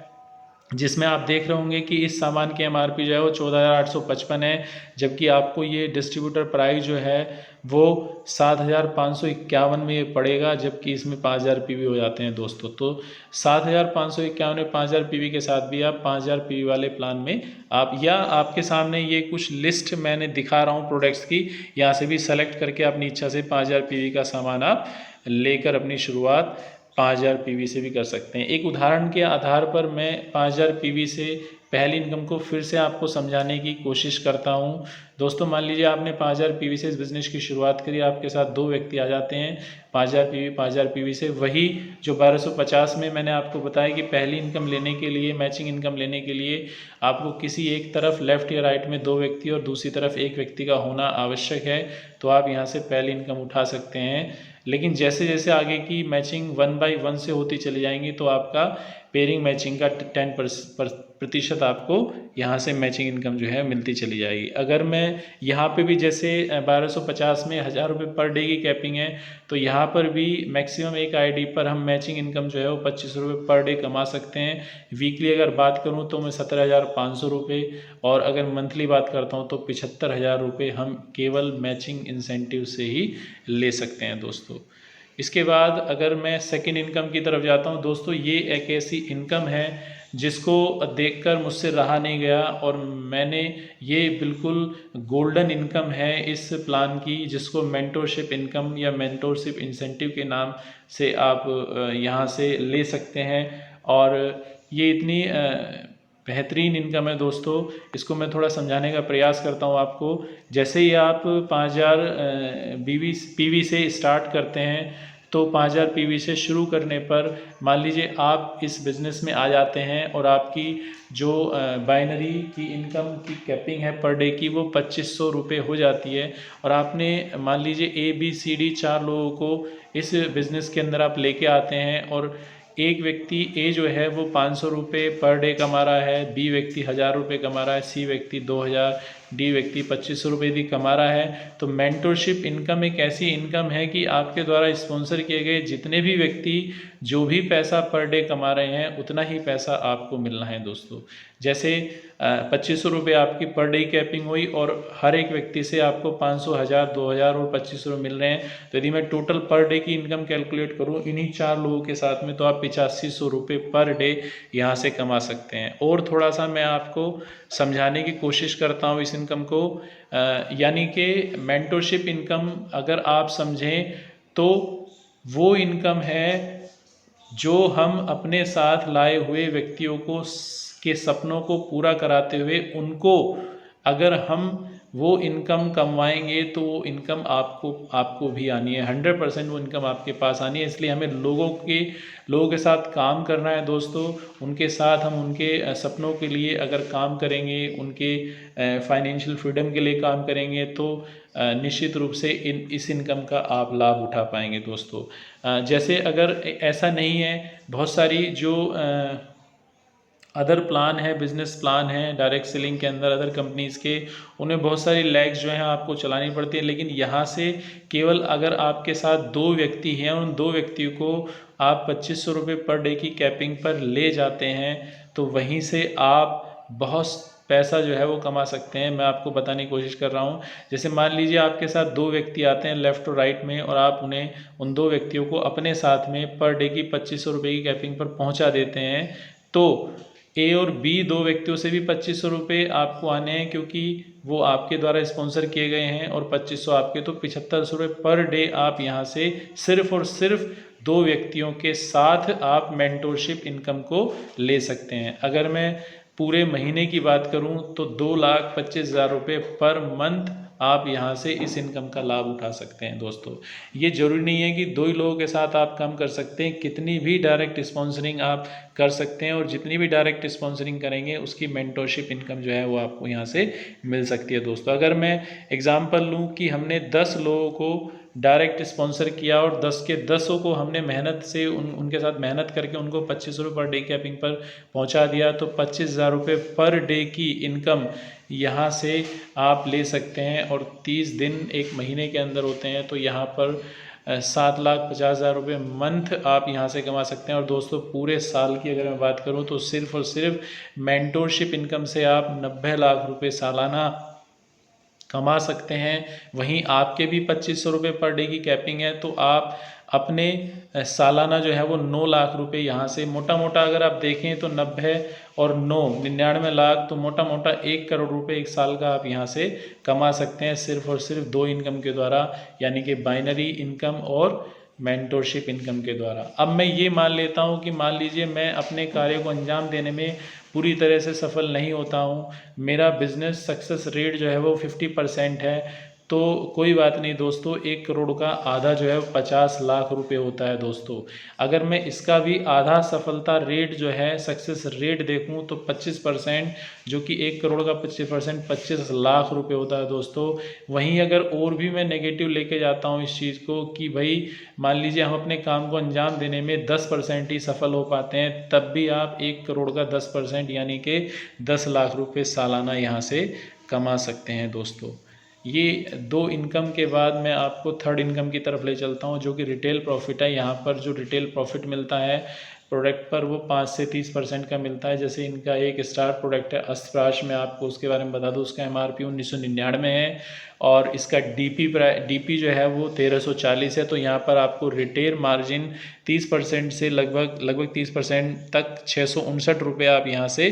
जिसमें आप देख रहे होंगे कि इस सामान की एमआरपी जो है वो 14,855 है, जबकि आपको ये डिस्ट्रीब्यूटर प्राइस जो है वो 7,551 में ये पड़ेगा, जबकि इसमें 5000 पीवी हो जाते हैं दोस्तों। तो 7,551 में 5000 पीवी के साथ भी आप 5000 पीवी वाले प्लान में आप, या आपके सामने ये कुछ लिस्ट मैंने दिखा रहा हूँ प्रोडक्ट्स की, यहाँ से भी सेलेक्ट करके अपनी इच्छा से 5000 पीवी का सामान आप लेकर अपनी शुरुआत 5000 पीवी से भी कर सकते हैं। एक उदाहरण के आधार पर मैं 5000 पीवी से पहली इनकम को फिर से आपको समझाने की कोशिश करता हूँ। दोस्तों, मान लीजिए आपने 5000 पीवी से इस बिज़नेस की शुरुआत करी, आपके साथ 2 व्यक्ति आ जाते हैं 5000 पीवी से। वही जो 1250 में मैंने आपको बताया कि पहली इनकम लेने के लिए, मैचिंग इनकम लेने के लिए आपको किसी एक तरफ लेफ़्ट या राइट में 2 व्यक्ति और दूसरी तरफ 1 व्यक्ति का होना आवश्यक है, तो आप यहाँ से पहली इनकम उठा सकते हैं। लेकिन जैसे जैसे आगे की मैचिंग 1 बाई 1 से होती चली जाएंगी तो आपका पेयरिंग मैचिंग का 10% आपको यहाँ से मैचिंग इनकम जो है मिलती चली जाएगी। अगर मैं यहाँ पे भी जैसे 1250 में 1000 रुपये पर डे की कैपिंग है, तो यहाँ पर भी मैक्सिमम एक आईडी पर हम मैचिंग इनकम जो है वो 2500 रुपये पर डे कमा सकते हैं। वीकली अगर बात करूँ तो मैं 17,500 रुपये, और अगर मंथली बात करता हूँ तो 75,000 रुपये हम केवल मैचिंग इंसेंटिव से ही ले सकते हैं दोस्तों। इसके बाद अगर मैं सेकेंड इनकम की तरफ जाता हूँ दोस्तों, ये एक ऐसी इनकम है जिसको देखकर मुझसे रहा नहीं गया, और मैंने ये बिल्कुल गोल्डन इनकम है इस प्लान की, जिसको मेंटोरशिप इनकम या मेंटोरशिप इंसेंटिव के नाम से आप यहाँ से ले सकते हैं। और ये इतनी बेहतरीन इनकम है दोस्तों, इसको मैं थोड़ा समझाने का प्रयास करता हूँ आपको। जैसे ही आप 5000 पीवी से स्टार्ट करते हैं, तो 5000 पीवी से शुरू करने पर मान लीजिए आप इस बिज़नेस में आ जाते हैं और आपकी जो बाइनरी की इनकम की कैपिंग है पर डे की, वो 2500 रुपये हो जाती है। और आपने मान लीजिए ABCD 4 लोगों को इस बिज़नेस के अंदर आप लेके आते हैं, और एक व्यक्ति ए जो है वो 500 रुपये पर डे कमा रहा है, बी व्यक्ति 1000 रुपये कमा रहा है, सी व्यक्ति 2000, डी व्यक्ति 2500 रुपये भी कमा रहा है। तो मेंटरशिप इनकम एक ऐसी इनकम है कि आपके द्वारा स्पॉन्सर किए गए जितने भी व्यक्ति जो भी पैसा पर डे कमा रहे हैं, उतना ही पैसा आपको मिलना है दोस्तों। जैसे 2500 रुपये आपकी पर डे कैपिंग हुई, और हर एक व्यक्ति से आपको 500, 1000, 2000 और 2500 रुपये मिल रहे हैं। तो यदि मैं टोटल पर डे की इनकम कैलकुलेट करूं इन्हीं 4 लोगों के साथ में, तो आप 8500 रुपये पर डे यहाँ से कमा सकते हैं। और थोड़ा सा मैं आपको समझाने की कोशिश करता हूँ इस इनकम को, यानी कि मेंटरशिप इनकम अगर आप समझें तो वो इनकम है जो हम अपने साथ लाए हुए व्यक्तियों को के सपनों को पूरा कराते हुए उनको अगर हम वो इनकम कमवाएंगे, तो वो इनकम आपको भी आनी है। 100% वो इनकम आपके पास आनी है। इसलिए हमें लोगों के साथ काम करना है दोस्तों। उनके साथ हम उनके सपनों के लिए अगर काम करेंगे, उनके फाइनेंशियल फ्रीडम के लिए काम करेंगे, तो निश्चित रूप से इस इनकम का आप लाभ उठा पाएंगे दोस्तों। जैसे अगर ऐसा नहीं है, बहुत सारी जो अदर प्लान है, बिजनेस प्लान है डायरेक्ट सेलिंग के अंदर अदर कंपनीज़ के, उन्हें बहुत सारी लैग्स जो हैं आपको चलानी पड़ती है। लेकिन यहाँ से केवल अगर आपके साथ 2 व्यक्ति हैं, उन 2 व्यक्तियों को आप 2500 रुपये पर डे की कैपिंग पर ले जाते हैं, तो वहीं से आप बहुत पैसा जो है वो कमा सकते हैं। मैं आपको बताने की कोशिश कर रहा हूँ। जैसे मान लीजिए आपके साथ 2 व्यक्ति आते हैं लेफ़्ट और राइट में, और आप उन्हें उन 2 व्यक्तियों को अपने साथ में पर डे की 2500 रुपये की कैपिंग पर पहुँचा देते हैं, तो ए और बी 2 व्यक्तियों से भी 2500 रुपये आपको आने हैं, क्योंकि वो आपके द्वारा स्पॉन्सर किए गए हैं, और 2500 आपके, तो 7500 रुपये पर डे आप यहाँ से सिर्फ और सिर्फ 2 व्यक्तियों के साथ आप मेंटरशिप इनकम को ले सकते हैं। अगर मैं पूरे महीने की बात करूं तो 2,25,000 रुपये पर मंथ आप यहाँ से इस इनकम का लाभ उठा सकते हैं दोस्तों। ये ज़रूरी नहीं है कि 2 ही लोगों के साथ आप काम कर सकते हैं, कितनी भी डायरेक्ट स्पॉन्सरिंग आप कर सकते हैं, और जितनी भी डायरेक्ट स्पॉन्सरिंग करेंगे उसकी मेंटरशिप इनकम जो है वो आपको यहाँ से मिल सकती है दोस्तों। अगर मैं एग्जांपल लूँ कि हमने 10 लोगों को डायरेक्ट स्पॉन्सर किया, और 10 के 10 को हमने मेहनत से उनके साथ मेहनत करके उनको 2500 रुपये पर डे कैपिंग पर पहुंचा दिया, तो 25,000 रुपये पर डे की इनकम यहाँ से आप ले सकते हैं। और 30 दिन एक महीने के अंदर होते हैं, तो यहाँ पर 7,50,000 रुपये मंथ आप यहाँ से कमा सकते हैं। और दोस्तों, पूरे साल की अगर मैं बात करूँ तो सिर्फ और सिर्फ मेंटरशिप इनकम से आप 90 लाख रुपये सालाना कमा सकते हैं। वहीं आपके भी 2500 रुपये पर डे की कैपिंग है, तो आप अपने सालाना जो है वो 9 लाख रुपए यहाँ से मोटा मोटा अगर आप देखें तो 90 और 9 99 लाख, तो मोटा मोटा 1 करोड़ रुपए एक साल का आप यहाँ से कमा सकते हैं, सिर्फ और सिर्फ 2 इनकम के द्वारा, यानी कि बाइनरी इनकम और मेंटरशिप इनकम के द्वारा। अब मैं ये मान लेता हूँ कि मान लीजिए मैं अपने कार्य को अंजाम देने में पूरी तरह से सफल नहीं होता हूँ, मेरा बिजनेस सक्सेस रेट जो है वो 50% है, तो कोई बात नहीं दोस्तों, 1 करोड़ का आधा जो है 50 लाख रुपए होता है दोस्तों। अगर मैं इसका भी आधा सफलता रेट जो है सक्सेस रेट देखूं तो 25%, जो कि 1 करोड़ का 25% 25 लाख रुपए होता है दोस्तों। वहीं अगर और भी मैं नेगेटिव लेके जाता हूं इस चीज़ को कि भाई मान लीजिए हम अपने काम को अंजाम देने में 10% ही सफल हो पाते हैं, तब भी आप 1 करोड़ का 10% यानी कि 10 लाख रुपए सालाना यहाँ से कमा सकते हैं दोस्तों। ये 2 इनकम के बाद मैं आपको थर्ड इनकम की तरफ ले चलता हूँ, जो कि रिटेल प्रॉफिट है। यहाँ पर जो रिटेल प्रॉफिट मिलता है प्रोडक्ट पर, वो 5 से 30% का मिलता है। जैसे इनका एक स्टार प्रोडक्ट है अस्त्राश, मैं आपको उसके बारे में बता दूँ, उसका MRP 1999 है और इसका DP जो है वो 1340 है। तो यहाँ पर आपको रिटेल मार्जिन 30% से लगभग 30% तक 659 रुपये आप यहाँ से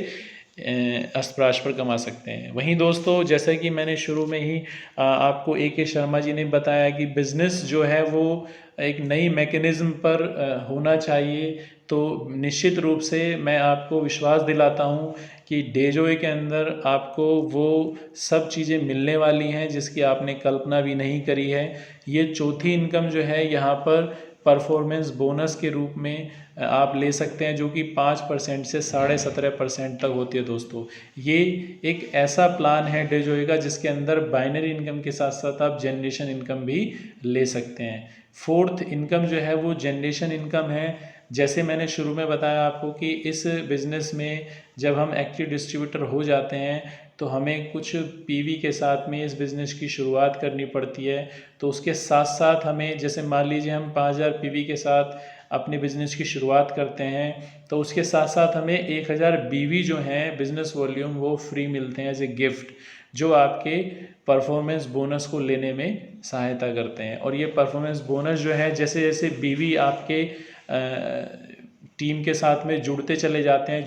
अस्त्राश पर कमा सकते हैं। वहीं दोस्तों, जैसा कि मैंने शुरू में ही आपको AK शर्मा जी ने बताया कि बिज़नेस जो है वो एक नई मैकेनिज़्म पर होना चाहिए, तो निश्चित रूप से मैं आपको विश्वास दिलाता हूँ कि डेजोए के अंदर आपको वो सब चीज़ें मिलने वाली हैं जिसकी आपने कल्पना भी नहीं करी है। ये चौथी इनकम जो है यहाँ पर परफॉर्मेंस बोनस के रूप में आप ले सकते हैं, जो कि 5% से 17.5% तक होती है दोस्तों। ये एक ऐसा प्लान है डेजोए का जिसके अंदर बाइनरी इनकम के साथ साथ आप जनरेशन इनकम भी ले सकते हैं। फोर्थ इनकम जो है वो जनरेशन इनकम है। जैसे मैंने शुरू में बताया आपको कि इस बिज़नेस में जब हम एक्टिव डिस्ट्रीब्यूटर हो जाते हैं तो हमें कुछ PV के साथ में इस बिज़नेस की शुरुआत करनी पड़ती है। तो उसके साथ साथ हमें, जैसे मान लीजिए हम 5000 PV के साथ अपने बिज़नेस की शुरुआत करते हैं, तो उसके साथ साथ हमें 1000 BV जो हैं बिज़नेस वॉल्यूम वो फ्री मिलते हैं एज ए गिफ्ट, जो आपके परफॉर्मेंस बोनस को लेने में सहायता करते हैं। और ये परफॉर्मेंस बोनस जो है, जैसे जैसे BV आपके टीम के साथ में जुड़ते चले जाते हैं,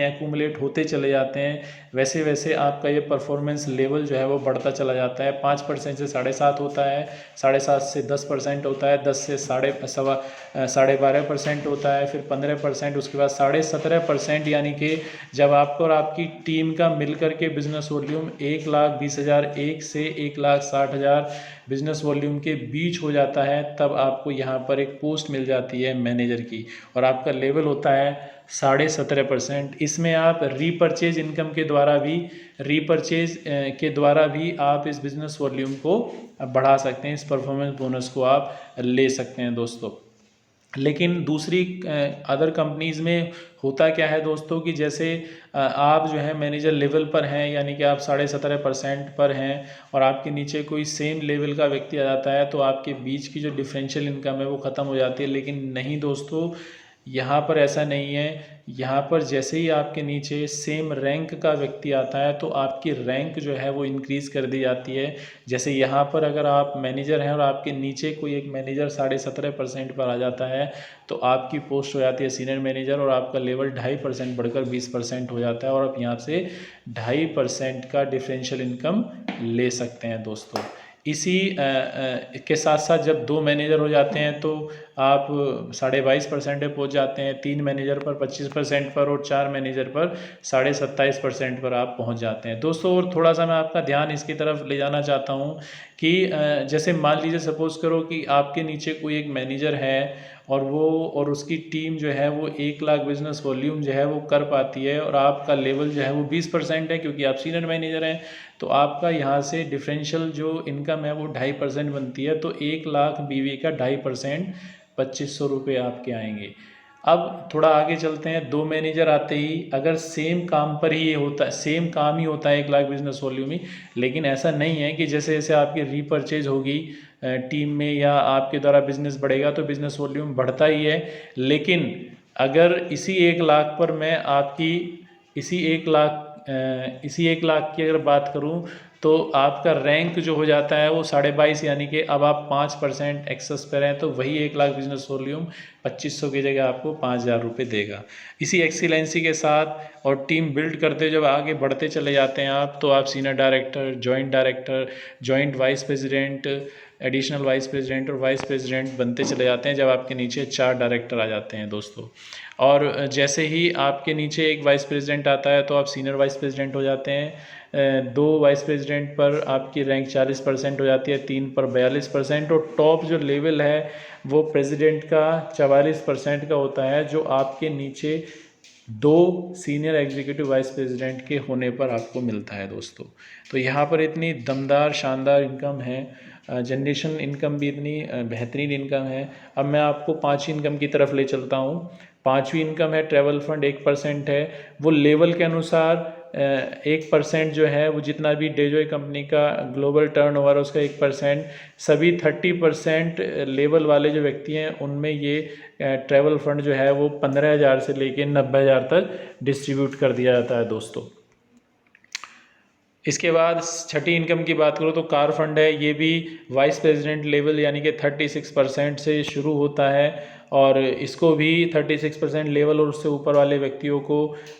एक्यूमुलेट होते चले जाते हैं, वैसे वैसे आपका ये परफॉर्मेंस लेवल जो है वो बढ़ता चला जाता है। 5% से 7.5 होता है, 7.5 से 10% होता है, 10 से 12.5% होता है, फिर 15%, उसके बाद 17.5%। यानी कि जब आपको और आपकी टीम का मिलकर के बिजनेस वॉल्यूम 1,20,000 से 1,60,000 बिजनेस वॉल्यूम के बीच हो जाता है, तब आपको यहाँ पर एक पोस्ट मिल जाती है मैनेजर की, और आपका लेवल होता है 17.5%। इसमें आप रीपरचेज इनकम के द्वारा भी आप इस बिज़नेस वॉल्यूम को बढ़ा सकते हैं, इस परफॉर्मेंस बोनस को आप ले सकते हैं दोस्तों। लेकिन दूसरी अदर कंपनीज़ में होता क्या है दोस्तों कि जैसे आप जो है मैनेजर लेवल पर हैं, यानी कि आप 17.5% पर हैं, और आपके नीचे कोई सेम लेवल का व्यक्ति आ जाता है, तो आपके बीच की जो डिफरेंशियल इनकम है वो ख़त्म हो जाती है। लेकिन नहीं दोस्तों, यहाँ पर ऐसा नहीं है। यहाँ पर जैसे ही आपके नीचे सेम रैंक का व्यक्ति आता है, तो आपकी रैंक जो है वो इंक्रीज़ कर दी जाती है। जैसे यहाँ पर अगर आप मैनेजर हैं और आपके नीचे कोई एक मैनेजर 17.5% पर आ जाता है, तो आपकी पोस्ट हो जाती है सीनियर मैनेजर, और आपका लेवल 2.5% बढ़कर 20% हो जाता है, और आप यहाँ से 2.5% का डिफरेंशियल इनकम ले सकते हैं दोस्तों। इसी के साथ साथ जब 2 मैनेजर हो जाते हैं तो आप 22.5% पे पहुँच जाते हैं, 3 मैनेजर पर 25% पर, और 4 मैनेजर पर 27.5% पर आप पहुँच जाते हैं दोस्तों। और थोड़ा सा मैं आपका ध्यान इसकी तरफ ले जाना चाहता हूँ कि जैसे मान लीजिए सपोज़ करो कि आपके नीचे कोई एक मैनेजर है, और उसकी टीम जो है वो 1 लाख बिजनेस वॉल्यूम जो है वो कर पाती है, और आपका लेवल जो है वो 20% है क्योंकि आप सीनियर मैनेजर हैं, तो आपका यहाँ से डिफरेंशियल जो इनकम है वो 2.5% बनती है। तो 1 लाख BV का 2.5% 2500 रुपये आपके आएंगे। अब थोड़ा आगे चलते हैं। 2 मैनेजर आते ही अगर सेम काम पर ही ये होता है, सेम काम ही होता है 1 लाख बिजनेस वॉल्यूम ही, लेकिन ऐसा नहीं है कि जैसे जैसे आपकी रीपरचेज होगी टीम में या आपके द्वारा बिजनेस बढ़ेगा तो बिजनेस वॉल्यूम बढ़ता ही है। लेकिन अगर इसी 1 लाख पर मैं आपकी इसी 1 लाख की अगर बात करूं, तो आपका रैंक जो हो जाता है वो 22.5, यानी कि अब आप 5% एक्सेस पर हैं, तो वही 1 लाख बिजनेस वॉल्यूम 2500 की जगह आपको 5,000 रुपये देगा। इसी एक्सीलेंसी के साथ और टीम बिल्ड करते जब आगे बढ़ते चले जाते हैं आप, तो आप senior director, joint vice president, additional vice president और वाइस प्रेसिडेंट बनते चले जाते हैं जब आपके नीचे 4 डायरेक्टर आ जाते हैं दोस्तों। और जैसे ही आपके नीचे एक वाइस प्रेसिडेंट आता है तो आप सीनियर वाइस प्रेसिडेंट हो जाते हैं। 2 वाइस प्रेसिडेंट पर आपकी रैंक 40% हो जाती है, 3 पर 42%, और टॉप जो लेवल है वो प्रेसिडेंट का 44% का होता है, जो आपके नीचे 2 सीनियर एग्जीक्यूटिव वाइस प्रेसिडेंट के होने पर आपको मिलता है दोस्तों। तो यहाँ पर इतनी दमदार शानदार इनकम है, जनरेशन इनकम भी इतनी बेहतरीन इनकम है। अब मैं आपको 5वीं इनकम की तरफ ले चलता हूँ। 5वीं इनकम है ट्रैवल फंड, 1% है। वो लेवल के अनुसार 1% जो है वो जितना भी डेजॉय कंपनी का ग्लोबल टर्नओवर है उसका 1%, सभी 30% लेवल वाले जो व्यक्ति हैं उनमें ये ट्रैवल फंड जो है वो 15,000 से लेके 90,000 तक डिस्ट्रीब्यूट कर दिया जाता है दोस्तों। इसके बाद 6ठी इनकम की बात करूँ तो कार फंड है। ये भी वाइस प्रेसिडेंट लेवल यानी कि 36% से शुरू होता है, और इसको भी 36% लेवल और उससे ऊपर वाले व्यक्तियों को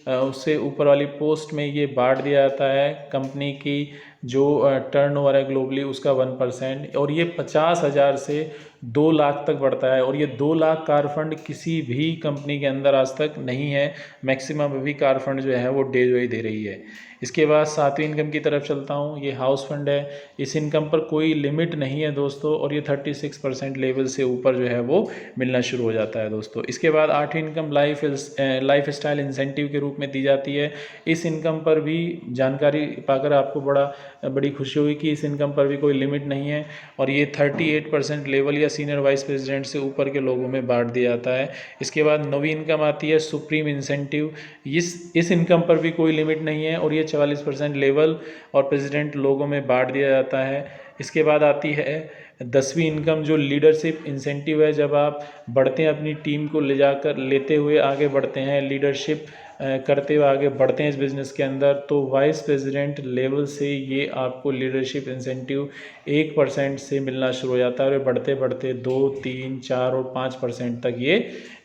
उससे ऊपर वाली पोस्ट में ये बांट दिया जाता है। कंपनी की जो टर्नओवर है ग्लोबली उसका 1%, और ये 50,000 से 2 लाख तक बढ़ता है। और ये 2 लाख कार फंड किसी भी कंपनी के अंदर आज तक नहीं है। मैक्सिमम अभी कार फंड जो है वो डेजॉय दे रही है। इसके बाद 7वीं इनकम की तरफ चलता हूँ। ये हाउस फंड है। इस इनकम पर कोई लिमिट नहीं है दोस्तों, और ये 36% लेवल से ऊपर जो है वो मिलना शुरू हो जाता है दोस्तों। इसके बाद 8वीं इनकम लाइफ स्टाइल इंसेंटिव के रूप में दी जाती है। इस इनकम पर भी जानकारी पाकर आपको बड़ी खुशी हुई कि इस इनकम पर भी कोई लिमिट नहीं है, और ये 38% लेवल या सीनियर वाइस प्रेसिडेंट से ऊपर के लोगों में बांट दिया जाता है। इसके बाद 9वीं इनकम आती है सुप्रीम इंसेंटिव। इस इनकम पर भी कोई लिमिट नहीं है, और ये 44% लेवल और प्रेसिडेंट लोगों में बांट दिया जाता है। इसके बाद आती है 10वीं इनकम जो लीडरशिप इंसेंटिव है। जब आप बढ़ते हैं अपनी टीम को लेते हुए आगे बढ़ते हैं, लीडरशिप करते हुए आगे बढ़ते हैं इस बिज़नेस के अंदर, तो वाइस प्रेसिडेंट लेवल से ये आपको लीडरशिप इंसेंटिव 1% से मिलना शुरू हो जाता है, और बढ़ते बढ़ते 2, 3, 4 और 5% तक ये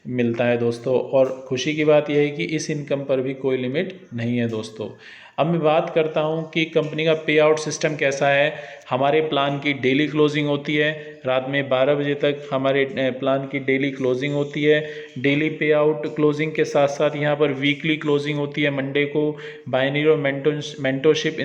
मिलता है दोस्तों। और खुशी की बात यह है कि इस इनकम पर भी कोई लिमिट नहीं है दोस्तों। अब मैं बात करता हूं कि कंपनी का पे आउट सिस्टम कैसा है। हमारे प्लान की डेली क्लोजिंग होती है, रात में 12 बजे तक हमारे प्लान की डेली क्लोजिंग होती है। डेली पे आउट क्लोजिंग के साथ साथ यहाँ पर वीकली क्लोजिंग होती है। मंडे को बाइनरी और मेंटरशिप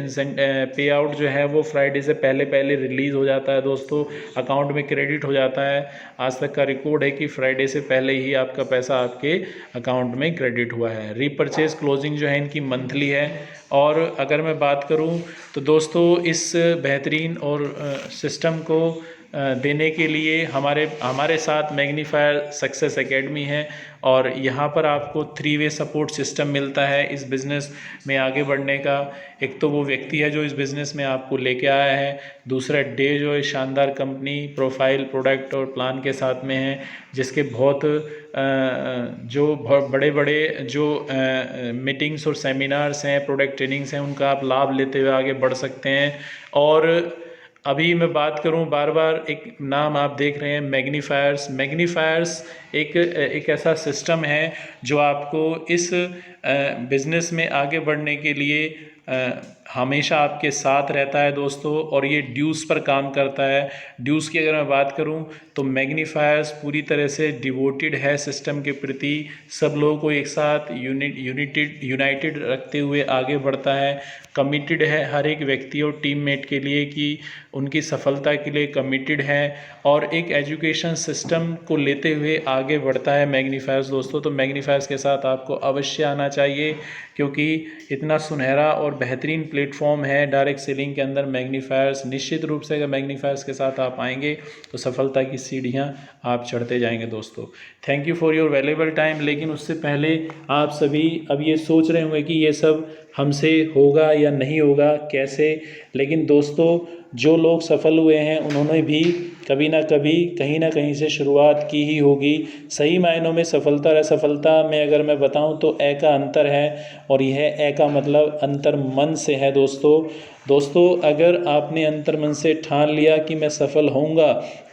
पे आउट जो है वो फ्राइडे से पहले रिलीज़ हो जाता है दोस्तों, अकाउंट में क्रेडिट हो जाता है। आज तक का रिकॉर्ड है कि फ्राइडे से पहले ही आपका पैसा आपके अकाउंट में क्रेडिट हुआ है। रीपरचेज क्लोजिंग जो है इनकी मंथली है। और अगर मैं बात करूं तो दोस्तों इस बेहतरीन और सिस्टम को देने के लिए हमारे साथ मैग्नीफायर सक्सेस एकेडमी है, और यहाँ पर आपको 3 वे सपोर्ट सिस्टम मिलता है इस बिज़नेस में आगे बढ़ने का। एक तो वो व्यक्ति है जो इस बिज़नेस में आपको लेके आया है, दूसरा डे जो है शानदार कंपनी प्रोफाइल प्रोडक्ट और प्लान के साथ में है, जिसके बहुत बड़े बड़े जो मीटिंग्स और सेमिनार्स हैं, प्रोडक्ट ट्रेनिंग्स हैं, उनका आप लाभ लेते हुए आगे बढ़ सकते हैं। और अभी मैं बात करूं, बार बार एक नाम आप देख रहे हैं मैग्नीफायर्स एक ऐसा सिस्टम है जो आपको इस बिज़नेस में आगे बढ़ने के लिए हमेशा आपके साथ रहता है दोस्तों, और ये ड्यूज़ पर काम करता है। ड्यूज़ की अगर मैं बात करूं तो मैग्नीफायर्स पूरी तरह से डिवोटेड है सिस्टम के प्रति, सब लोगों को एक साथ यूनाइटेड रखते हुए आगे बढ़ता है, कमिटेड है हर एक व्यक्ति और टीममेट के लिए कि उनकी सफलता के लिए कमिटेड है, और एक एजुकेशन सिस्टम को लेते हुए आगे बढ़ता है मैग्नीफायर्स दोस्तों। तो मैग्नीफायर्स के साथ आपको अवश्य आना चाहिए, क्योंकि इतना सुनहरा और बेहतरीन प्लेटफॉर्म है डायरेक्ट सेलिंग के अंदर मैग्नीफायर्स। निश्चित रूप से अगर मैग्नीफायर्स के साथ आप आएंगे तो सफलता की सीढ़ियां आप चढ़ते जाएंगे दोस्तों। Thank you for your valuable time. लेकिन उससे पहले आप सभी अब ये सोच रहे होंगे कि ये सब हमसे होगा या नहीं होगा, कैसे। लेकिन दोस्तों जो लोग सफल हुए हैं उन्होंने भी कभी ना कभी कहीं ना कहीं से शुरुआत की ही होगी। सही मायनों में सफलता और असफलता में अगर मैं बताऊं तो ए का अंतर है, और यह ए का मतलब अंतर मन से है दोस्तों अगर आपने अंतर मन से ठान लिया कि मैं सफल होऊंगा,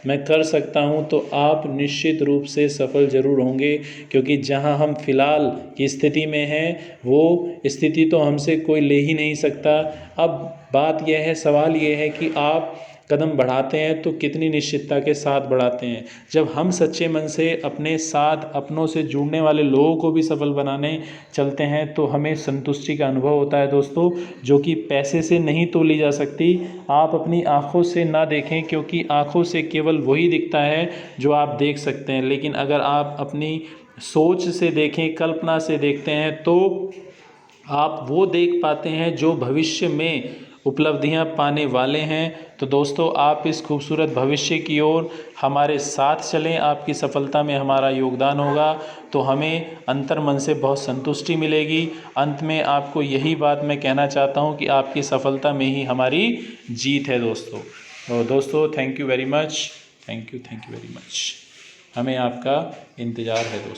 मैं कर सकता हूं, तो आप निश्चित रूप से सफल ज़रूर होंगे। क्योंकि जहां हम फिलहाल की स्थिति में हैं वो स्थिति तो हमसे कोई ले ही नहीं सकता। अब बात यह है, सवाल यह है कि आप कदम बढ़ाते हैं तो कितनी निश्चितता के साथ बढ़ाते हैं। जब हम सच्चे मन से अपने साथ अपनों से जुड़ने वाले लोगों को भी सफल बनाने चलते हैं तो हमें संतुष्टि का अनुभव होता है दोस्तों, जो कि पैसे से नहीं तोली जा सकती। आप अपनी आँखों से ना देखें, क्योंकि आँखों से केवल वही दिखता है जो आप देख सकते हैं, लेकिन अगर आप अपनी सोच से देखें, कल्पना से देखते हैं, तो आप वो देख पाते हैं जो भविष्य में उपलब्धियां पाने वाले हैं। तो दोस्तों, आप इस खूबसूरत भविष्य की ओर हमारे साथ चलें, आपकी सफलता में हमारा योगदान होगा तो हमें अंतर मन से बहुत संतुष्टि मिलेगी। अंत में आपको यही बात मैं कहना चाहता हूं कि आपकी सफलता में ही हमारी जीत है दोस्तों। तो दोस्तों, thank you very much, thank you very much. हमें आपका इंतज़ार है दोस्तों।